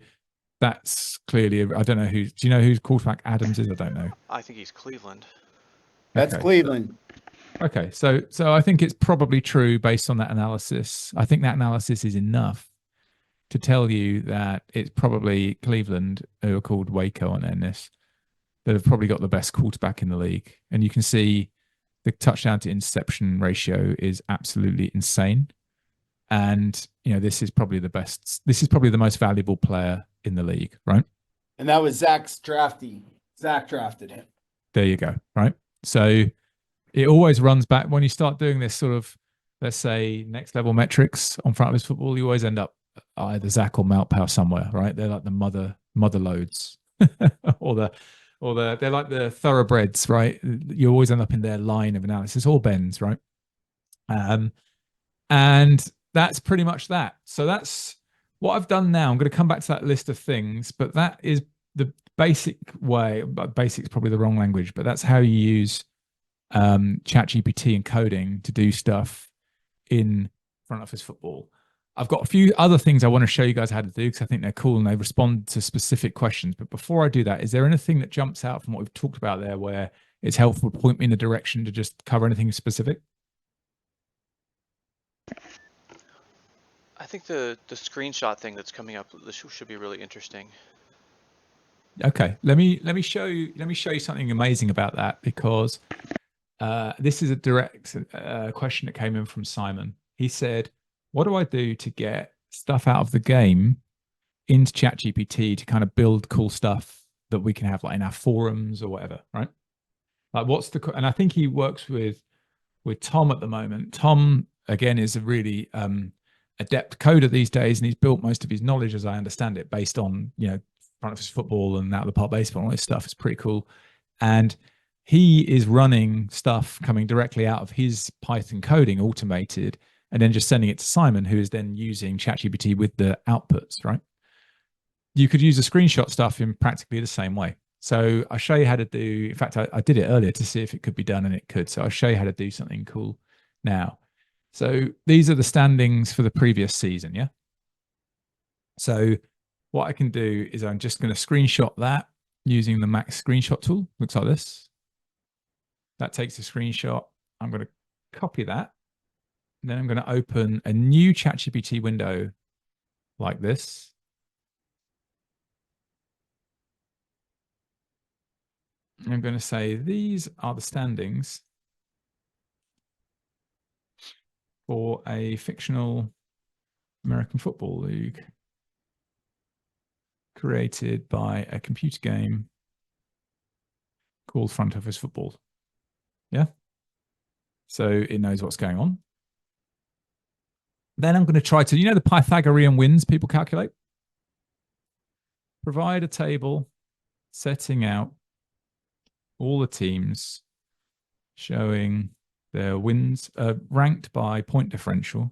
that's clearly, I don't know do you know who quarterback Adams is? I don't know. I think he's Cleveland. That's Okay. Cleveland. Okay, so I think it's probably true based on that analysis. I think that analysis is enough to tell you that it's probably Cleveland, who are called Waco on this, that have probably got the best quarterback in the league. And you can see the touchdown to interception ratio is absolutely insane. And this is probably the best. This is probably the most valuable player in the league, right? And that was Zach's draftee. Zach drafted him. There you go, right? So it always runs back when you start doing this sort of, let's say, next level metrics on front office football. You always end up either Zach or Malpow somewhere, right? They're like the mother loads, or they're like the thoroughbreds, right? You always end up in their line of analysis, or Ben's, right? And that's pretty much that. So that's what I've done now. I'm going to come back to that list of things, but that is the basic way. Basic's probably the wrong language, but that's how you use ChatGPT and coding to do stuff in front office football. I've got a few other things I want to show you guys how to do because I think they're cool and they respond to specific questions. But before I do that, is there anything that jumps out from what we've talked about there where it's helpful to point me in a direction to just cover anything specific? I think the screenshot thing that's coming up, this should be really interesting. Okay, let me show you something amazing about that, because this is a direct question that came in from Simon. He said, what do I do to get stuff out of the game into ChatGPT to kind of build cool stuff that we can have like in our forums or whatever, right? Like and I think he works with Tom at the moment. Tom, again, is a really adept coder these days, and he's built most of his knowledge, as I understand it, based on, front office football and out of the park baseball and all this stuff. It's pretty cool. And he is running stuff coming directly out of his Python coding automated, and then just sending it to Simon, who is then using ChatGPT with the outputs, right? You could use the screenshot stuff in practically the same way. So I'll show you how to do, in fact, I did it earlier to see if it could be done, and it could. So I'll show you how to do something cool now. So these are the standings for the previous season, yeah? So what I can do is I'm just going to screenshot that using the Max screenshot tool. Looks like this. That takes a screenshot. I'm going to copy that. Then I'm going to open a new ChatGPT window like this. I'm going to say these are the standings for a fictional American football league created by a computer game called Front Office Football. Yeah. So it knows what's going on. Then I'm going to try to, the Pythagorean wins people calculate? Provide a table setting out all the teams showing their wins ranked by point differential.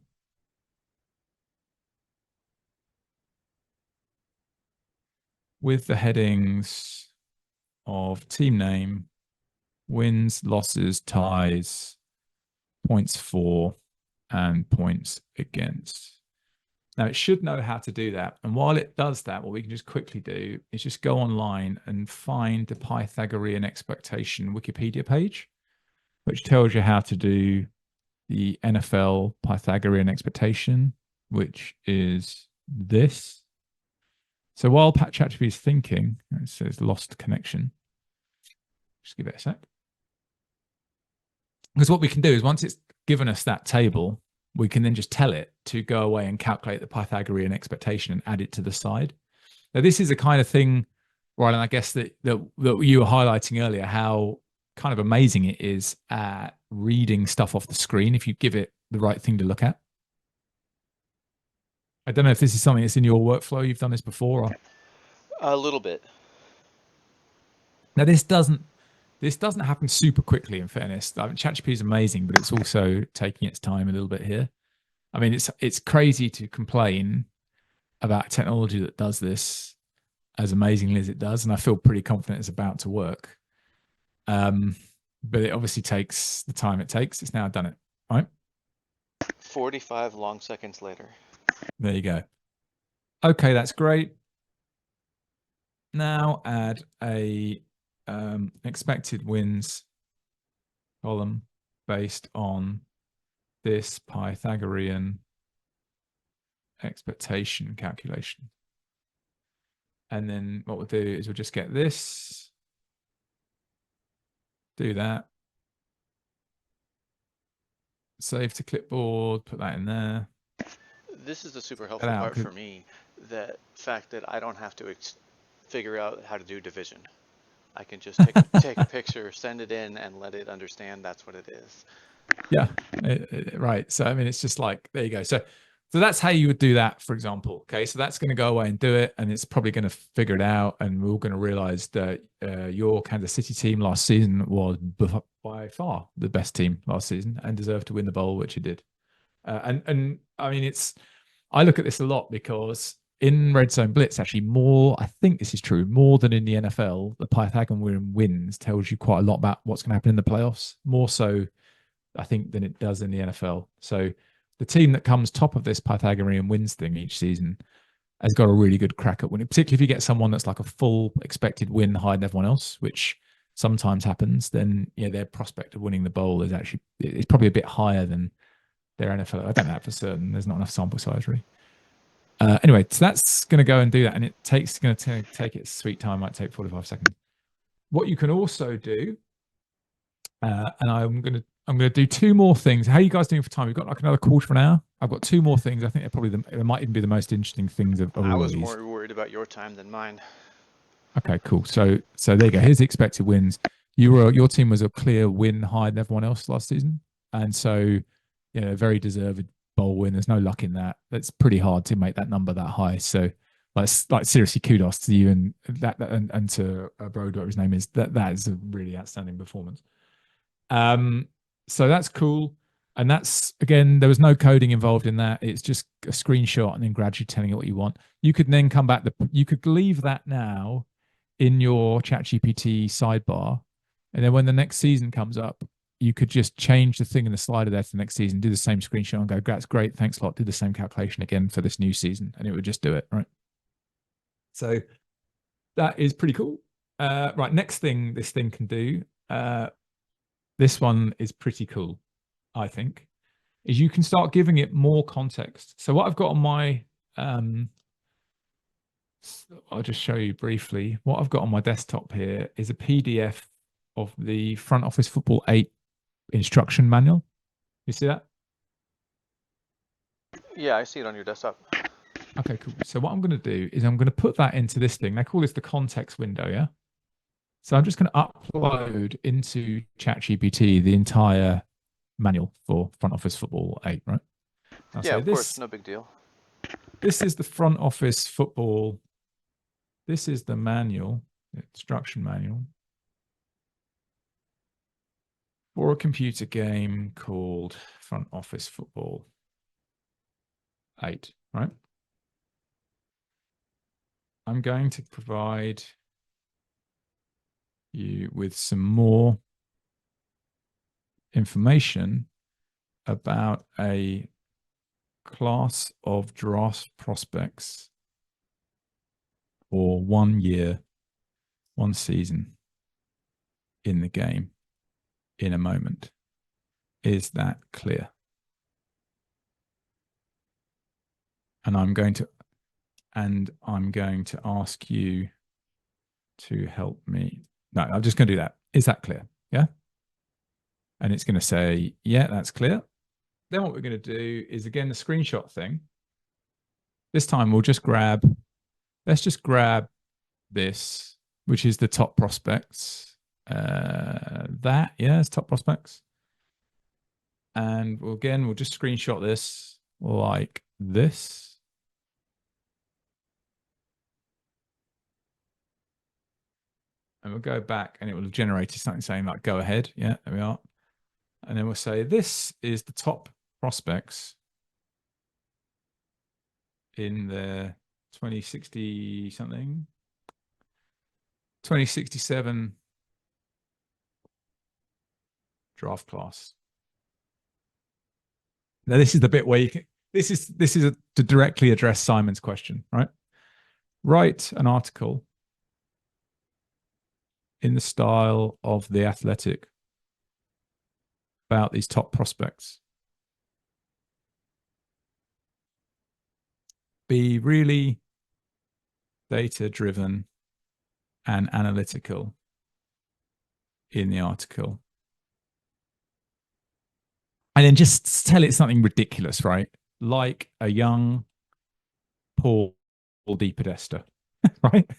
With the headings of team name, wins, losses, ties, points for, and points against. Now it should know how to do that. And while it does that, what we can just quickly do is just go online and find the Pythagorean expectation Wikipedia page, which tells you how to do the NFL Pythagorean expectation, which is this. So while ChatGPT is thinking, it says lost connection. Just give it a sec. Because what we can do is once it's given us that table, we can then just tell it to go away and calculate the Pythagorean expectation and add it to the side. Now, this is the kind of thing, Ryan, I guess that you were highlighting earlier, how kind of amazing it is at reading stuff off the screen if you give it the right thing to look at. I don't know if this is something that's in your workflow. You've done this before? Or... A little bit. Now, this doesn't happen super quickly, in fairness. I mean, ChatGPT is amazing, but it's also taking its time a little bit here. I mean, it's crazy to complain about technology that does this as amazingly as it does, and I feel pretty confident it's about to work. But it obviously takes the time it takes. It's now done it, right? 45 long seconds later. There you go. Okay, that's great. Now add a expected wins column based on this Pythagorean expectation calculation. And then what we'll do is we'll just get this, do that, save to clipboard, put that in there. This is the super helpful part for me, the fact that I don't have to figure out how to do division. I can just take a picture, send it in, and let it understand that's what it is. Yeah, right. So, I mean, it's just like, there you go. So So that's how you would do that, for example. Okay, so that's going to go away and do it, and it's probably going to figure it out, and we're all going to realize that your Kansas City team last season was by far the best team last season and deserved to win the bowl, which it did. And I mean, I look at this a lot because in Red Zone Blitz, actually more, I think this is true, more than in the NFL, the Pythagorean wins tells you quite a lot about what's going to happen in the playoffs, more so, I think, than it does in the NFL. So the team that comes top of this Pythagorean wins thing each season has got a really good crack at winning, particularly if you get someone that's like a full expected win higher than everyone else, which sometimes happens, then their prospect of winning the bowl is actually, it's probably a bit higher than their NFL. I don't know that for certain. There's not enough sample size, really. Anyway, so that's going to go and do that, and it's going to take its sweet time. Might take 45 seconds. What you can also do, and I'm going to do two more things. How are you guys doing for time? We've got like another quarter of an hour. I've got two more things. I think they're probably it might even be the most interesting things of I all was of these. more worried about your time than mine. Okay, cool. So there you go. Here's the expected wins. Your team was a clear win higher than everyone else last season, and so very deserved bowl win. There's no luck in that. It's pretty hard to make that number that high. So like seriously, kudos to you and and to Broad, whatever his name is. That is a really outstanding performance. So that's cool. And that's, again, there was no coding involved in that. It's just a screenshot and then gradually telling it what you want. You could then come back, you could leave that now in your ChatGPT sidebar. And then when the next season comes up, you could just change the thing in the slider there to the next season, do the same screenshot and go, that's great, thanks a lot, do the same calculation again for this new season. And it would just do it, right? So that is pretty cool. Right, next thing this thing can do, this one is pretty cool, I think, is you can start giving it more context. So what I've got on my, I'll just show you briefly. What I've got on my desktop here is a PDF of the Front Office Football 8 instruction manual. You see that? Yeah, I see it on your desktop. Okay, cool. So what I'm going to do is I'm going to put that into this thing. They call this the context window, yeah? So I'm just going to upload into ChatGPT the entire manual for Front Office Football 8, right? Yeah, of course, no big deal. This is the Front Office Football. This is the manual, the instruction manual for a computer game called Front Office Football 8, right? I'm going to provide you with some more information about a class of draft prospects for 1 year, 1 season in the game in a moment. Is that clear? And I'm going to ask you to help me. No, I'm just going to do that. Is that clear? Yeah. And it's going to say, yeah, that's clear. Then what we're going to do is, again, the screenshot thing. This time let's just grab this, which is the top prospects. It's top prospects. And we'll just screenshot this like this. And we'll go back and it will have generated something saying like, go ahead. Yeah, there we are. And then we'll say, this is the top prospects in the 2060 something, 2067 draft class. Now, this is the bit where you can, this is to directly address Simon's question, right? Write an article in the style of The Athletic about these top prospects. Be really data-driven and analytical in the article. And then just tell it something ridiculous, right? Like a young Paul D. Podesta, right?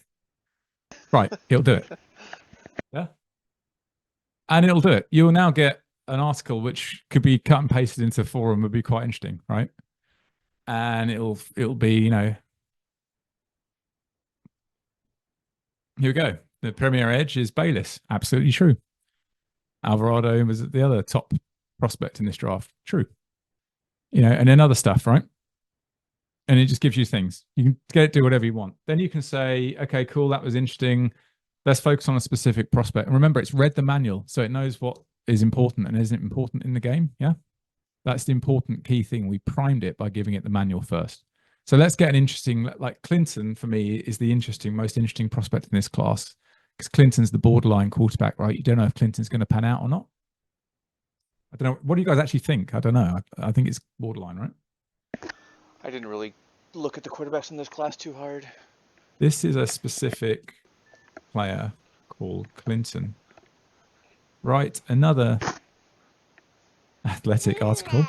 Right, it'll do it. Yeah. And it'll do it. You'll now get an article which could be cut and pasted into the forum, would be quite interesting, right? and it'll be, here we go. The Premier Edge is Bayless. Absolutely true. Alvarado was the other top prospect in this draft. True. And then other stuff, right? And it just gives you things. You can do whatever you want. Then you can say, okay, cool, that was interesting. Let's focus on a specific prospect. And remember, it's read the manual, so it knows what is important and isn't important in the game. Yeah. That's the important key thing. We primed it by giving it the manual first. So let's get an interesting, like Clinton for me is the most interesting prospect in this class, because Clinton's the borderline quarterback, right? You don't know if Clinton's going to pan out or not. I don't know. What do you guys actually think? I don't know. I think it's borderline, right? I didn't really look at the quarterbacks in this class too hard. This is a specific player called Clinton. Write another athletic article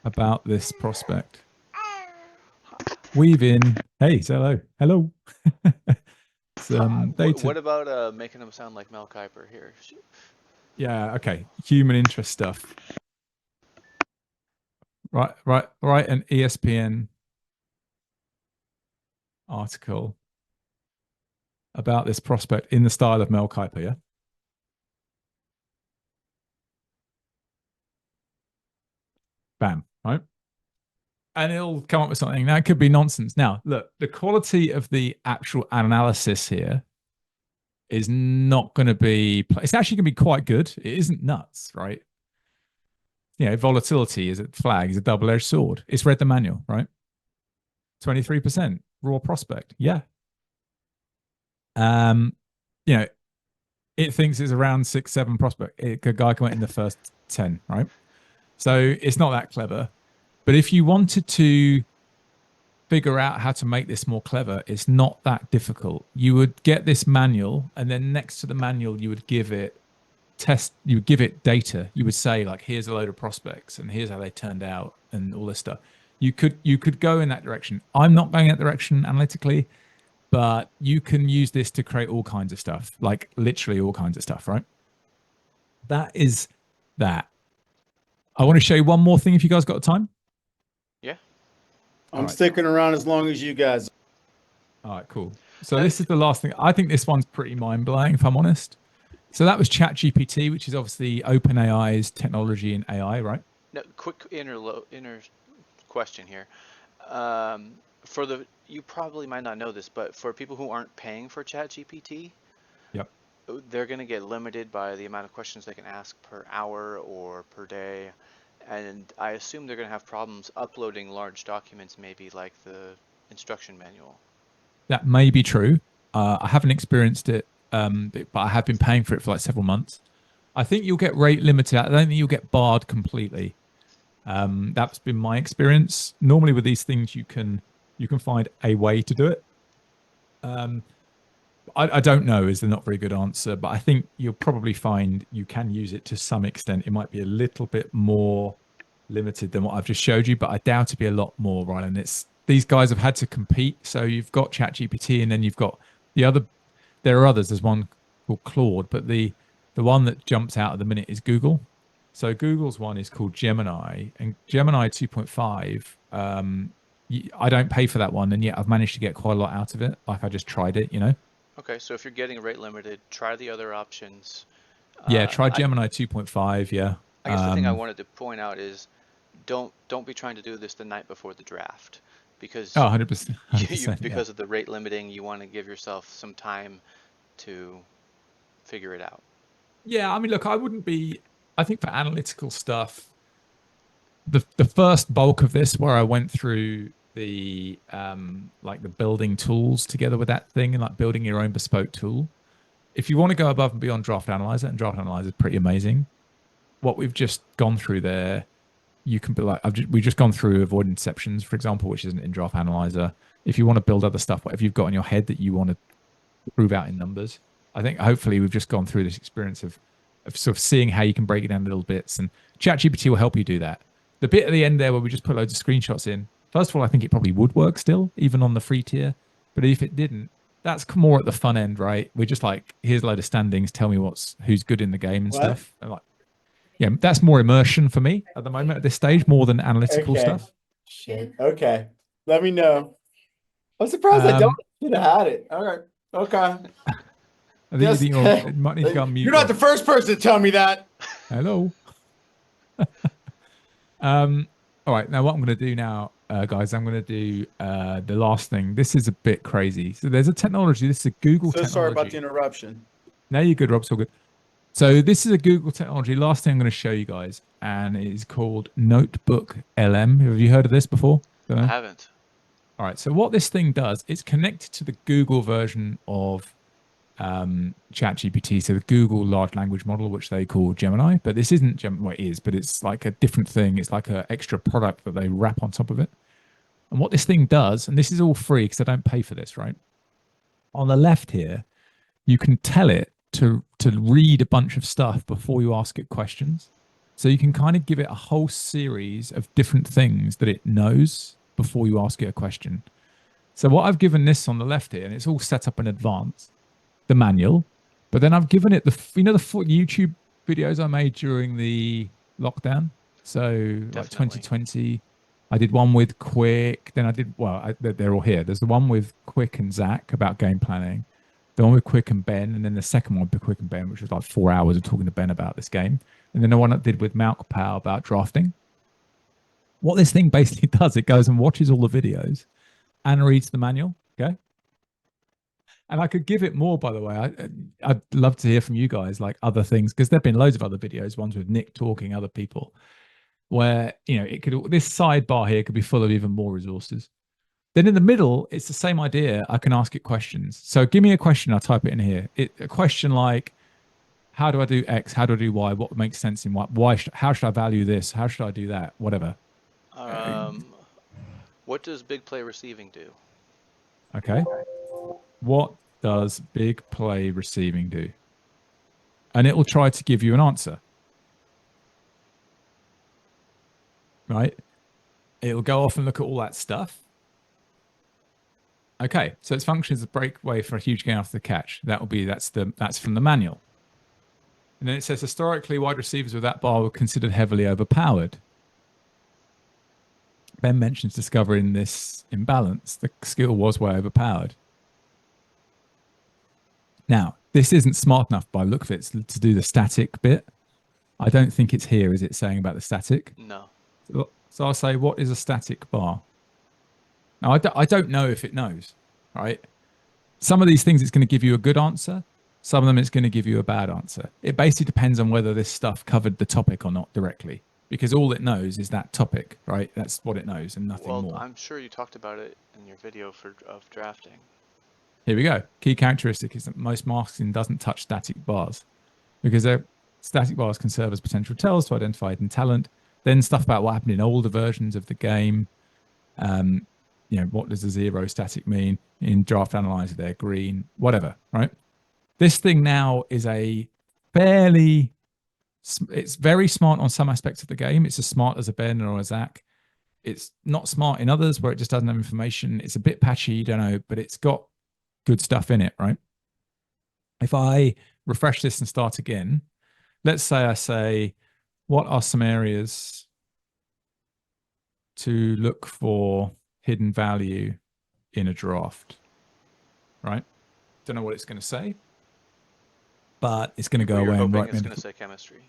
about this prospect. Weave in, hey, hello. Some data. What about making him sound like Mel Kiper here? Yeah, okay. Human interest stuff. Right. An ESPN article about this prospect in the style of Mel Kiper, yeah? Bam, right? And it'll come up with something. Now, it could be nonsense. Now, look, the quality of the actual analysis here is not going to be, it's actually going to be quite good. It isn't nuts, right? Volatility is a flag, is a double-edged sword. It's read the manual, right? 23% raw prospect. Yeah. It thinks it's around 6-7 prospect. A guy went in the first 10, right? So it's not that clever. But if you wanted to figure out how to make this more clever, it's not that difficult. You would get this manual, and then next to the manual, you would give it data. You would say, like, here's a load of prospects and here's how they turned out and all this stuff. You could go in that direction. I'm not going that direction analytically, but you can use this to create all kinds of stuff, like literally all kinds of stuff, right? That is that. I want to show you one more thing if you guys got time. Yeah. I'm sticking around as long as you guys. All right, cool. So this is the last thing. I think this one's pretty mind-blowing, if I'm honest. So that was ChatGPT, which is obviously OpenAI's technology in AI, right? No, quick inner question here. You probably might not know this, but for people who aren't paying for ChatGPT, yep, they're going to get limited by the amount of questions they can ask per hour or per day. And I assume they're going to have problems uploading large documents, maybe like the instruction manual. That may be true. I haven't experienced it, but I have been paying for it for like several months. I think you'll get rate limited. I don't think you'll get barred completely. That's been my experience. Normally with these things, you can find a way to do it. I don't know is the not very good answer, but I think you'll probably find you can use it to some extent. It might be a little bit more limited than what I've just showed you, but I doubt it'd be a lot more, right? And these guys have had to compete. So you've got ChatGPT, and then you've got there are others. There's one called Claude, but the one that jumps out at the minute is Google. So Google's one is called Gemini, and Gemini 2.5, I don't pay for that one, and yet I've managed to get quite a lot out of it. Like I just tried it, Okay, so if you're getting rate limited, try the other options. Yeah, try Gemini 2.5. Yeah. I guess the thing I wanted to point out is don't be trying to do this the night before the draft, because 100%, because of the rate limiting, you want to give yourself some time to figure it out. Yeah, I mean, look, I think for analytical stuff, the first bulk of this, where I went through the like the building tools together with that thing and like building your own bespoke tool. If you want to go above and beyond Draft Analyzer, and Draft Analyzer is pretty amazing. What we've just gone through there, you can be like, we've just gone through avoid interceptions, for example, which isn't in Draft Analyzer. If you want to build other stuff, whatever you've got in your head that you want to prove out in numbers, I think hopefully we've just gone through this experience of sort of seeing how you can break it down in little bits, and ChatGPT will help you do that. The bit at the end there where we just put loads of screenshots in, first of all, I think it probably would work still, even on the free tier. But if it didn't, that's more at the fun end, right? We're just like, here's a load of standings, tell me who's good in the game and stuff. And like, yeah, that's more immersion for me at the moment at this stage, more than analytical stuff. Shit. Okay. Let me know. I'm surprised I don't. Should have had it. All right. Okay. I think Just, you might need to go on mute. you're not Rob. the first person to tell me that. Hello. All right. Now, what I'm going to do now, guys, I'm going to do the last thing. This is a bit crazy. So there's a technology. This is a Google So sorry about the technology. interruption. No, you're good, Rob. It's all good. So this is a Google technology. Last thing I'm going to show you guys, and it is called NotebookLM. Have you heard of this before? Don't I know. haven't. All right. So what this thing does, it's connected to the Google version of ChatGPT, so the Google large language model, which they call Gemini. But this isn't Gemini. Well, it is, but it's like a different thing. It's like an extra product that they wrap on top of it. And what this thing does, and this is all free because I don't pay for this, right? On the left here, you can tell it to read a bunch of stuff before you ask it questions. So you can kind of give it a whole series of different things that it knows before you ask it a question. So what I've given this on the left here, and it's all set up in advance, the manual, but then I've given it the YouTube videos I made during the lockdown. So like 2020, I did one with Quick. Then I did, they're all here. There's the one with Quick and Zach about game planning, the one with Quick and Ben, and then the second one with Quick and Ben, which was like 4 hours of talking to Ben about this game. And then the one I did with Malk Powell about drafting. What this thing basically does, it goes and watches all the videos and reads the manual. Okay. And I could give it more, by the way. I'd love to hear from you guys, like other things, because there've been loads of other videos, ones with Nick talking, other people, where, you know, it could, this sidebar here could be full of even more resources. Then in the middle, it's the same idea. I can ask it questions. So give me a question. I'll type it in here. A question like, how do I do X? How do I do Y? What makes sense in Y? How should I value this? How should I do that? Whatever. What does big play receiving do? Okay. What does big play receiving do? And it will try to give you an answer. Right? It'll go off and look at all that stuff. Okay, so its function is a breakaway for a huge gain after the catch. That's from the manual. And then it says historically wide receivers with that bar were considered heavily overpowered. Ben mentions discovering this imbalance. The skill was way overpowered. Now, this isn't smart enough by the look of it to do the static bit. I don't think it's here, is it, saying about the static? No. So I'll say, what is a static bar? Now, I don't know if it knows, right? Some of these things it's going to give you a good answer. Some of them it's going to give you a bad answer. It basically depends on whether this stuff covered the topic or not directly, because all it knows is that topic, right? That's what it knows and nothing more. Well, I'm sure you talked about it in your video of drafting. Here we go. Key characteristic is that most masking doesn't touch static bars because static bars can serve as potential tells to identify hidden talent. Then stuff about what happened in older versions of the game. You know, what does a zero static mean? In Draft Analyzer, they're green, whatever, right? This thing now is it's very smart on some aspects of the game. It's as smart as a Ben or a Zach. It's not smart in others where it just doesn't have information. It's a bit patchy, you don't know, but it's got good stuff in it, right? If I refresh this and start again, let's say I say, what are some areas to look for hidden value in a draft, right? Don't know what it's going to say, but it's going to go away and write me. It's going to say chemistry.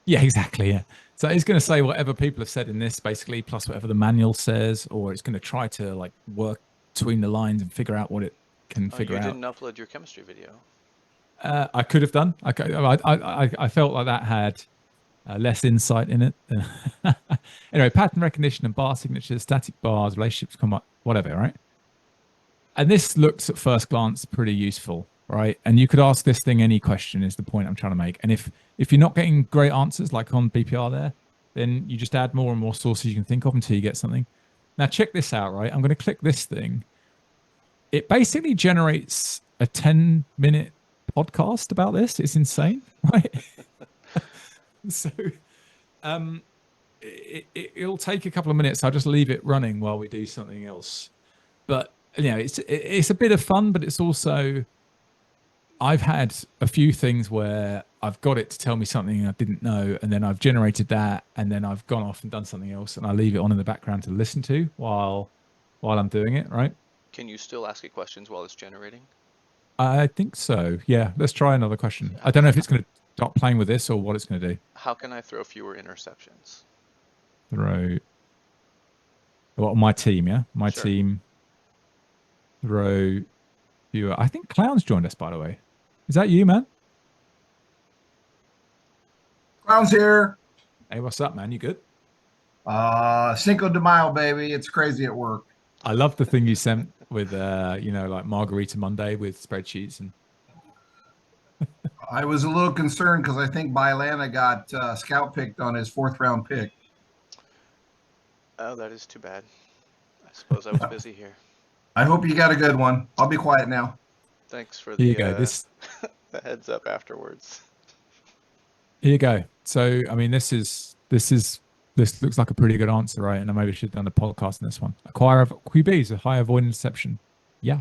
Yeah, exactly. Yeah. So it's going to say whatever people have said in this, basically, plus whatever the manual says, or it's going to try to like work between the lines and figure out what it can figure out. You didn't upload your chemistry video. I could have done. I felt like that had less insight in it. Anyway, pattern recognition and bar signatures, static bars, relationships, whatever, right? And this looks at first glance pretty useful, right? And you could ask this thing any question is the point I'm trying to make. And if you're not getting great answers like on BPR there, then you just add more and more sources you can think of until you get something. Now check this out, right? I'm going to click this thing. It basically generates a 10-minute podcast about this. It's insane, right? So it'll take a couple of minutes. I'll just leave it running while we do something else. But you know, it's a bit of fun, but it's also I've had a few things where I've got it to tell me something I didn't know, and then I've generated that, and then I've gone off and done something else, and I leave it on in the background to listen to while I'm doing it, right? Can you still ask it questions while it's generating? I think so. Yeah, let's try another question. I don't know if it's going to stop playing with this or what it's going to do. How can I throw fewer interceptions? Throw well, my team, yeah, my Sure. team. Throw viewer. I think Clown's joined us, by the way. Is that you, man? Clown's here. Hey, what's up, man? You good? Cinco de Mayo, baby. It's crazy at work. I love the thing you sent with, like Margarita Monday with spreadsheets and. I was a little concerned because I think Bylana got scout picked on his 4th round pick. Oh, that is too bad. I suppose I was busy here. I hope you got a good one. I'll be quiet now. Thanks for Here you the go. This the heads up afterwards. Here you go. So, I mean, this looks like a pretty good answer, right? And I maybe should have done a podcast on this one. Acquire of QBs, a high avoidance interception. Yeah.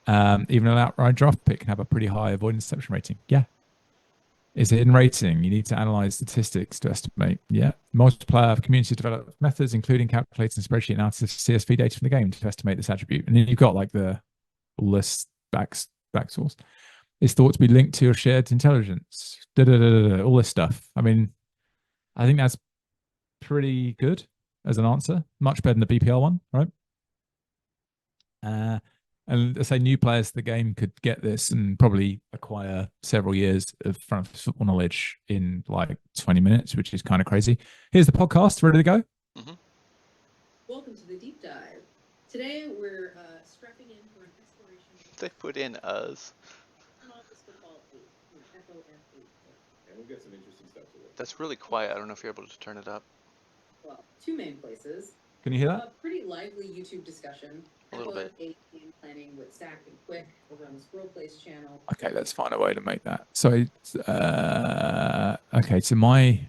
Even an outright draft pick can have a pretty high avoidance interception rating. Yeah. Is it in rating? You need to analyze statistics to estimate. Yeah. Multiplayer community developed methods, including calculating spreadsheet analysis of CSV data from the game to estimate this attribute. And then you've got like the list back source. Is thought to be linked to your shared intelligence. All this stuff. I mean, I think that's pretty good as an answer. Much better than the BPL one, right? And I say new players to the game could get this and probably acquire several years of front office football knowledge in like 20 minutes, which is kind of crazy. Here's the podcast. Ready to go? Mm-hmm. Welcome to the deep dive. Today we're strapping in for an exploration. They put in us. Office Football 8, FOF 8. And we'll get some interesting stuff today. That's really quiet. I don't know if you're able to turn it up. Well, two main places. Can you hear that? A pretty lively YouTube discussion. A little bit. FOF 8 game planning with Zach and Quick over on the Squirrel Place channel. Okay, let's find a way to make that. So, okay, so my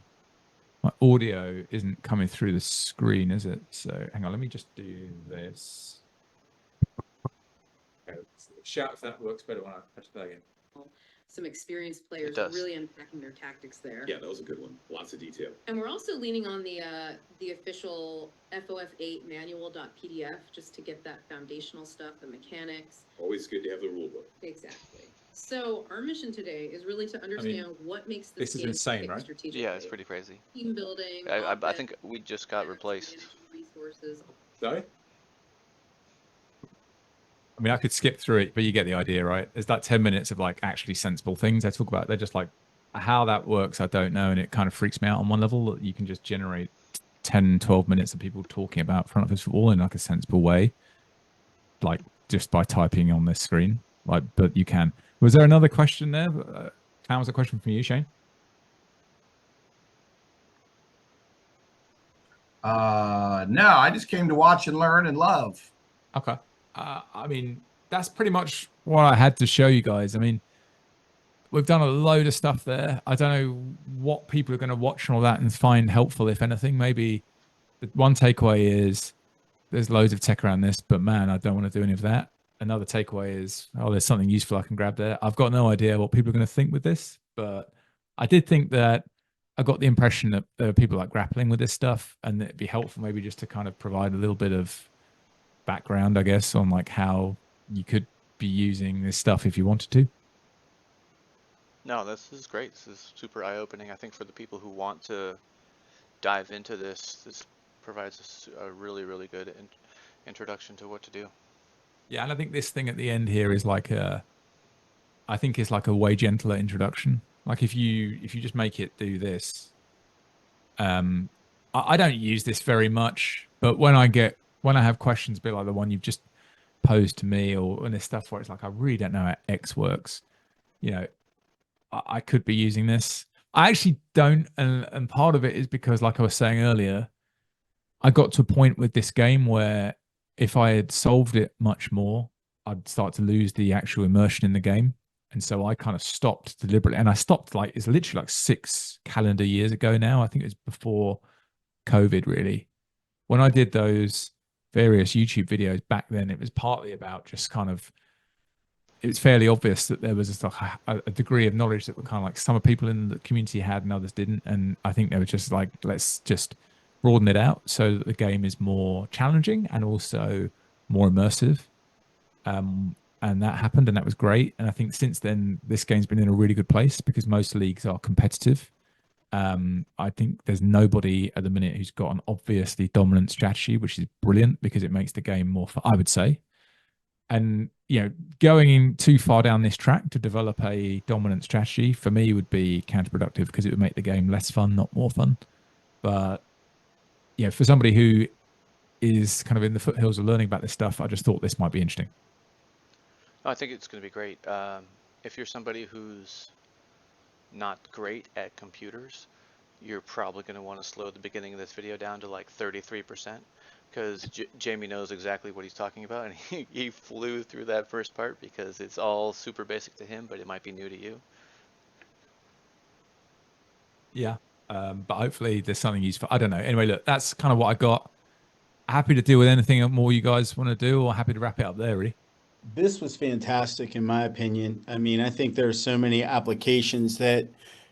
audio isn't coming through the screen, is it? So, hang on, let me just do this. Okay, shout if that works better when I press play again. Some experienced players does. really unpacking their tactics there. Yeah, that was a good one. Lots of detail. And we're also leaning on the official FOF8 manual.pdf just to get that foundational stuff, the mechanics. Always good to have the rule book. Exactly. So our mission today is really to understand what makes this is game insane, tick right? strategically. Yeah, it's pretty crazy. Team building. I offense, think we just got replaced. managing resources. Sorry? I mean, I could skip through it, but you get the idea, right? There's like 10 minutes of like actually sensible things they talk about. They're just like, how that works, I don't know. And it kind of freaks me out on one level that you can just generate 10, 12 minutes of people talking about front office football in like a sensible way, like just by typing on this screen. Like, but you can. Was there another question there? That was a question from you, Shane? No, I just came to watch and learn and love. Okay. I mean, that's pretty much what I had to show you guys. I mean, we've done a load of stuff there. I don't know what people are going to watch and all that and find helpful, if anything. Maybe the one takeaway is there's loads of tech around this, but man, I don't want to do any of that. Another takeaway is, oh, there's something useful I can grab there. I've got no idea what people are going to think with this, but I did think that I got the impression that there are people like grappling with this stuff, and it'd be helpful maybe just to kind of provide a little bit of background, I guess, on like how you could be using this stuff if you wanted to. No, this is great. This is super eye-opening. I think for the people who want to dive into this provides us a really, really good introduction to what to do. Yeah, and I think this thing at the end here is like I think it's like a way gentler introduction. Like if you just make it do this, I don't use this very much, but when I have questions, a bit like the one you've just posed to me, or when there's stuff where it's like I really don't know how X works, you know, I could be using this. I actually don't, and part of it is because, like I was saying earlier, I got to a point with this game where if I had solved it much more, I'd start to lose the actual immersion in the game. And so I kind of stopped deliberately. And I stopped like, it's literally like 6 calendar years ago now. I think it was before COVID, really. When I did those various YouTube videos back then, it was partly about just kind of it's fairly obvious that there was just a degree of knowledge that were kind of like some people in the community had and others didn't. And I think they were just like, let's just broaden it out so that the game is more challenging and also more immersive. And that happened, and that was great. And I think since then, this game's been in a really good place because most leagues are competitive. I think there's nobody at the minute who's got an obviously dominant strategy, which is brilliant because it makes the game more fun, I would say. And going in too far down this track to develop a dominant strategy for me would be counterproductive because it would make the game less fun, not more fun. But for somebody who is kind of in the foothills of learning about this stuff, I just thought this might be interesting. I think it's going to be great. If you're somebody who's not great at computers, you're probably going to want to slow the beginning of this video down to like 33%, because Jamie knows exactly what he's talking about, and he flew through that first part because it's all super basic to him, but it might be new to you. Yeah, but hopefully there's something useful. I don't know. Anyway, look, that's kind of what I got. Happy to deal with anything more you guys want to do, or happy to wrap it up there, really. This was fantastic, in my opinion. I mean, I think there are so many applications that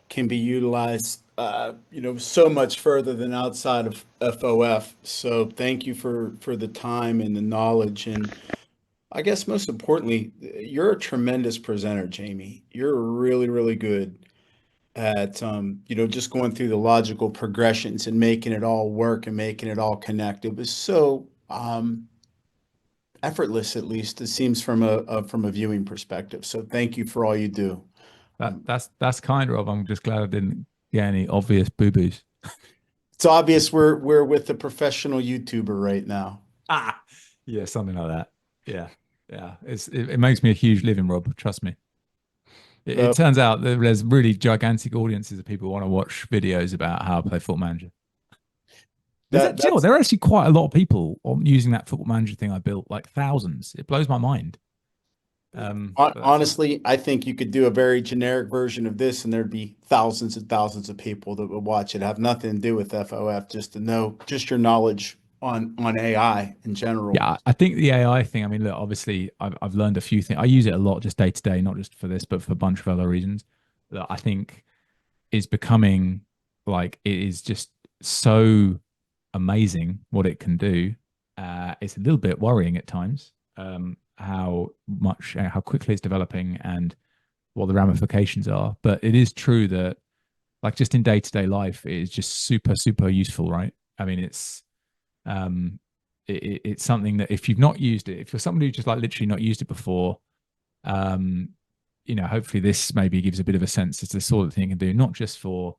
can be utilized, so much further than outside of FOF. So thank you for the time and the knowledge. And I guess most importantly, you're a tremendous presenter, Jamie. You're really, really good at, just going through the logical progressions and making it all work and making it all connect. It was so, effortless, at least it seems from a viewing perspective. So thank you for all you do. That's kind of. I'm just glad I didn't get any obvious boo-boos. It's obvious we're with a professional YouTuber right now. Yeah, something like that. Yeah. It makes me a huge living, Rob. Trust me. It turns out that there's really gigantic audiences of people who want to watch videos about how to play Football Manager. There are actually quite a lot of people using that Football Manager thing I built, like thousands. It blows my mind. Honestly, I think you could do a very generic version of this and there'd be thousands and thousands of people that would watch it. Have nothing to do with FOF, just to know just your knowledge on AI in general. Yeah, I think the AI thing, I mean, look, obviously I've learned a few things. I use it a lot just day to day, not just for this, but for a bunch of other reasons that I think is becoming like, it is just so amazing what it can do. It's a little bit worrying at times, how quickly it's developing and what the ramifications are. But it is true that, like, just in day-to-day life, it is just super, super useful, right? I mean, it's something that if you've not used it, if you're somebody who's just like literally not used it before, hopefully this maybe gives a bit of a sense as to the sort of thing it can do, not just for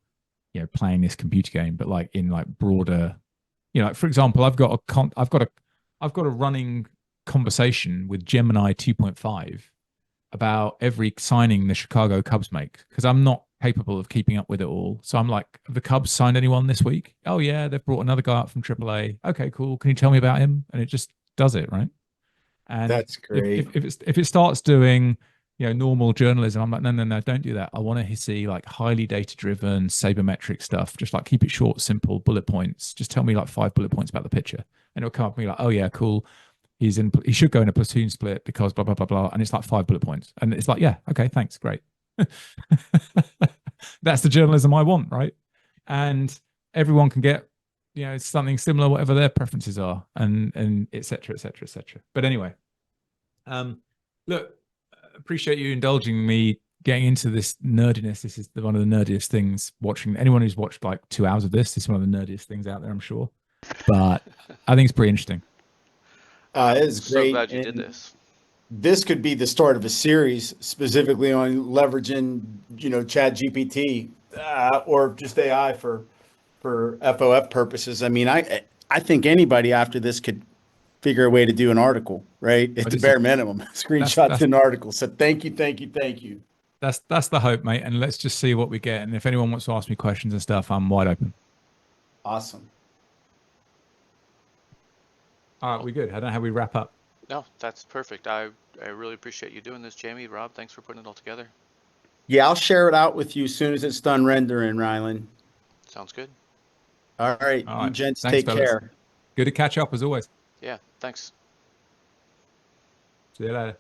playing this computer game, but like in like broader, like for example, I've got a running conversation with Gemini 2.5 about every signing the Chicago Cubs make, because I'm not capable of keeping up with it all. So I'm like, have the Cubs signed anyone this week? Oh yeah, they've brought another guy up from AAA. Okay, cool. Can you tell me about him? And it just does it, right? And that's great. If it starts doing normal journalism, I'm like, no, don't do that. I want to see like highly data driven sabermetric stuff. Just like keep it short, simple, bullet points. Just tell me like 5 bullet points about the pitcher, and it'll come up and be like, oh yeah, cool. He should go in a platoon split because blah blah blah blah, and it's like 5 bullet points, and it's like, yeah, okay, thanks, great. That's the journalism I want, right? And everyone can get something similar, whatever their preferences are, and et cetera, et cetera, et cetera. But anyway, look, appreciate you indulging me getting into this nerdiness. This is one of the nerdiest things. Watching anyone who's watched like 2 hours of this is one of the nerdiest things out there, I'm sure. But I think it's pretty interesting. It is great. So glad you did this. This could be the start of a series specifically on leveraging, Chat GPT or just AI for FOF purposes. I mean, I think anybody after this could figure a way to do an article, right? At the bare minimum, screenshots an article. So thank you. That's the hope, mate. And let's just see what we get. And if anyone wants to ask me questions and stuff, I'm wide open. Awesome. All right, we good. I don't know how we wrap up. No, that's perfect. I really appreciate you doing this, Jamie. Rob, thanks for putting it all together. Yeah, I'll share it out with you as soon as it's done rendering, Rylan. Sounds good. All right. You gents, take care. Good to catch up as always. Yeah, thanks. See you later.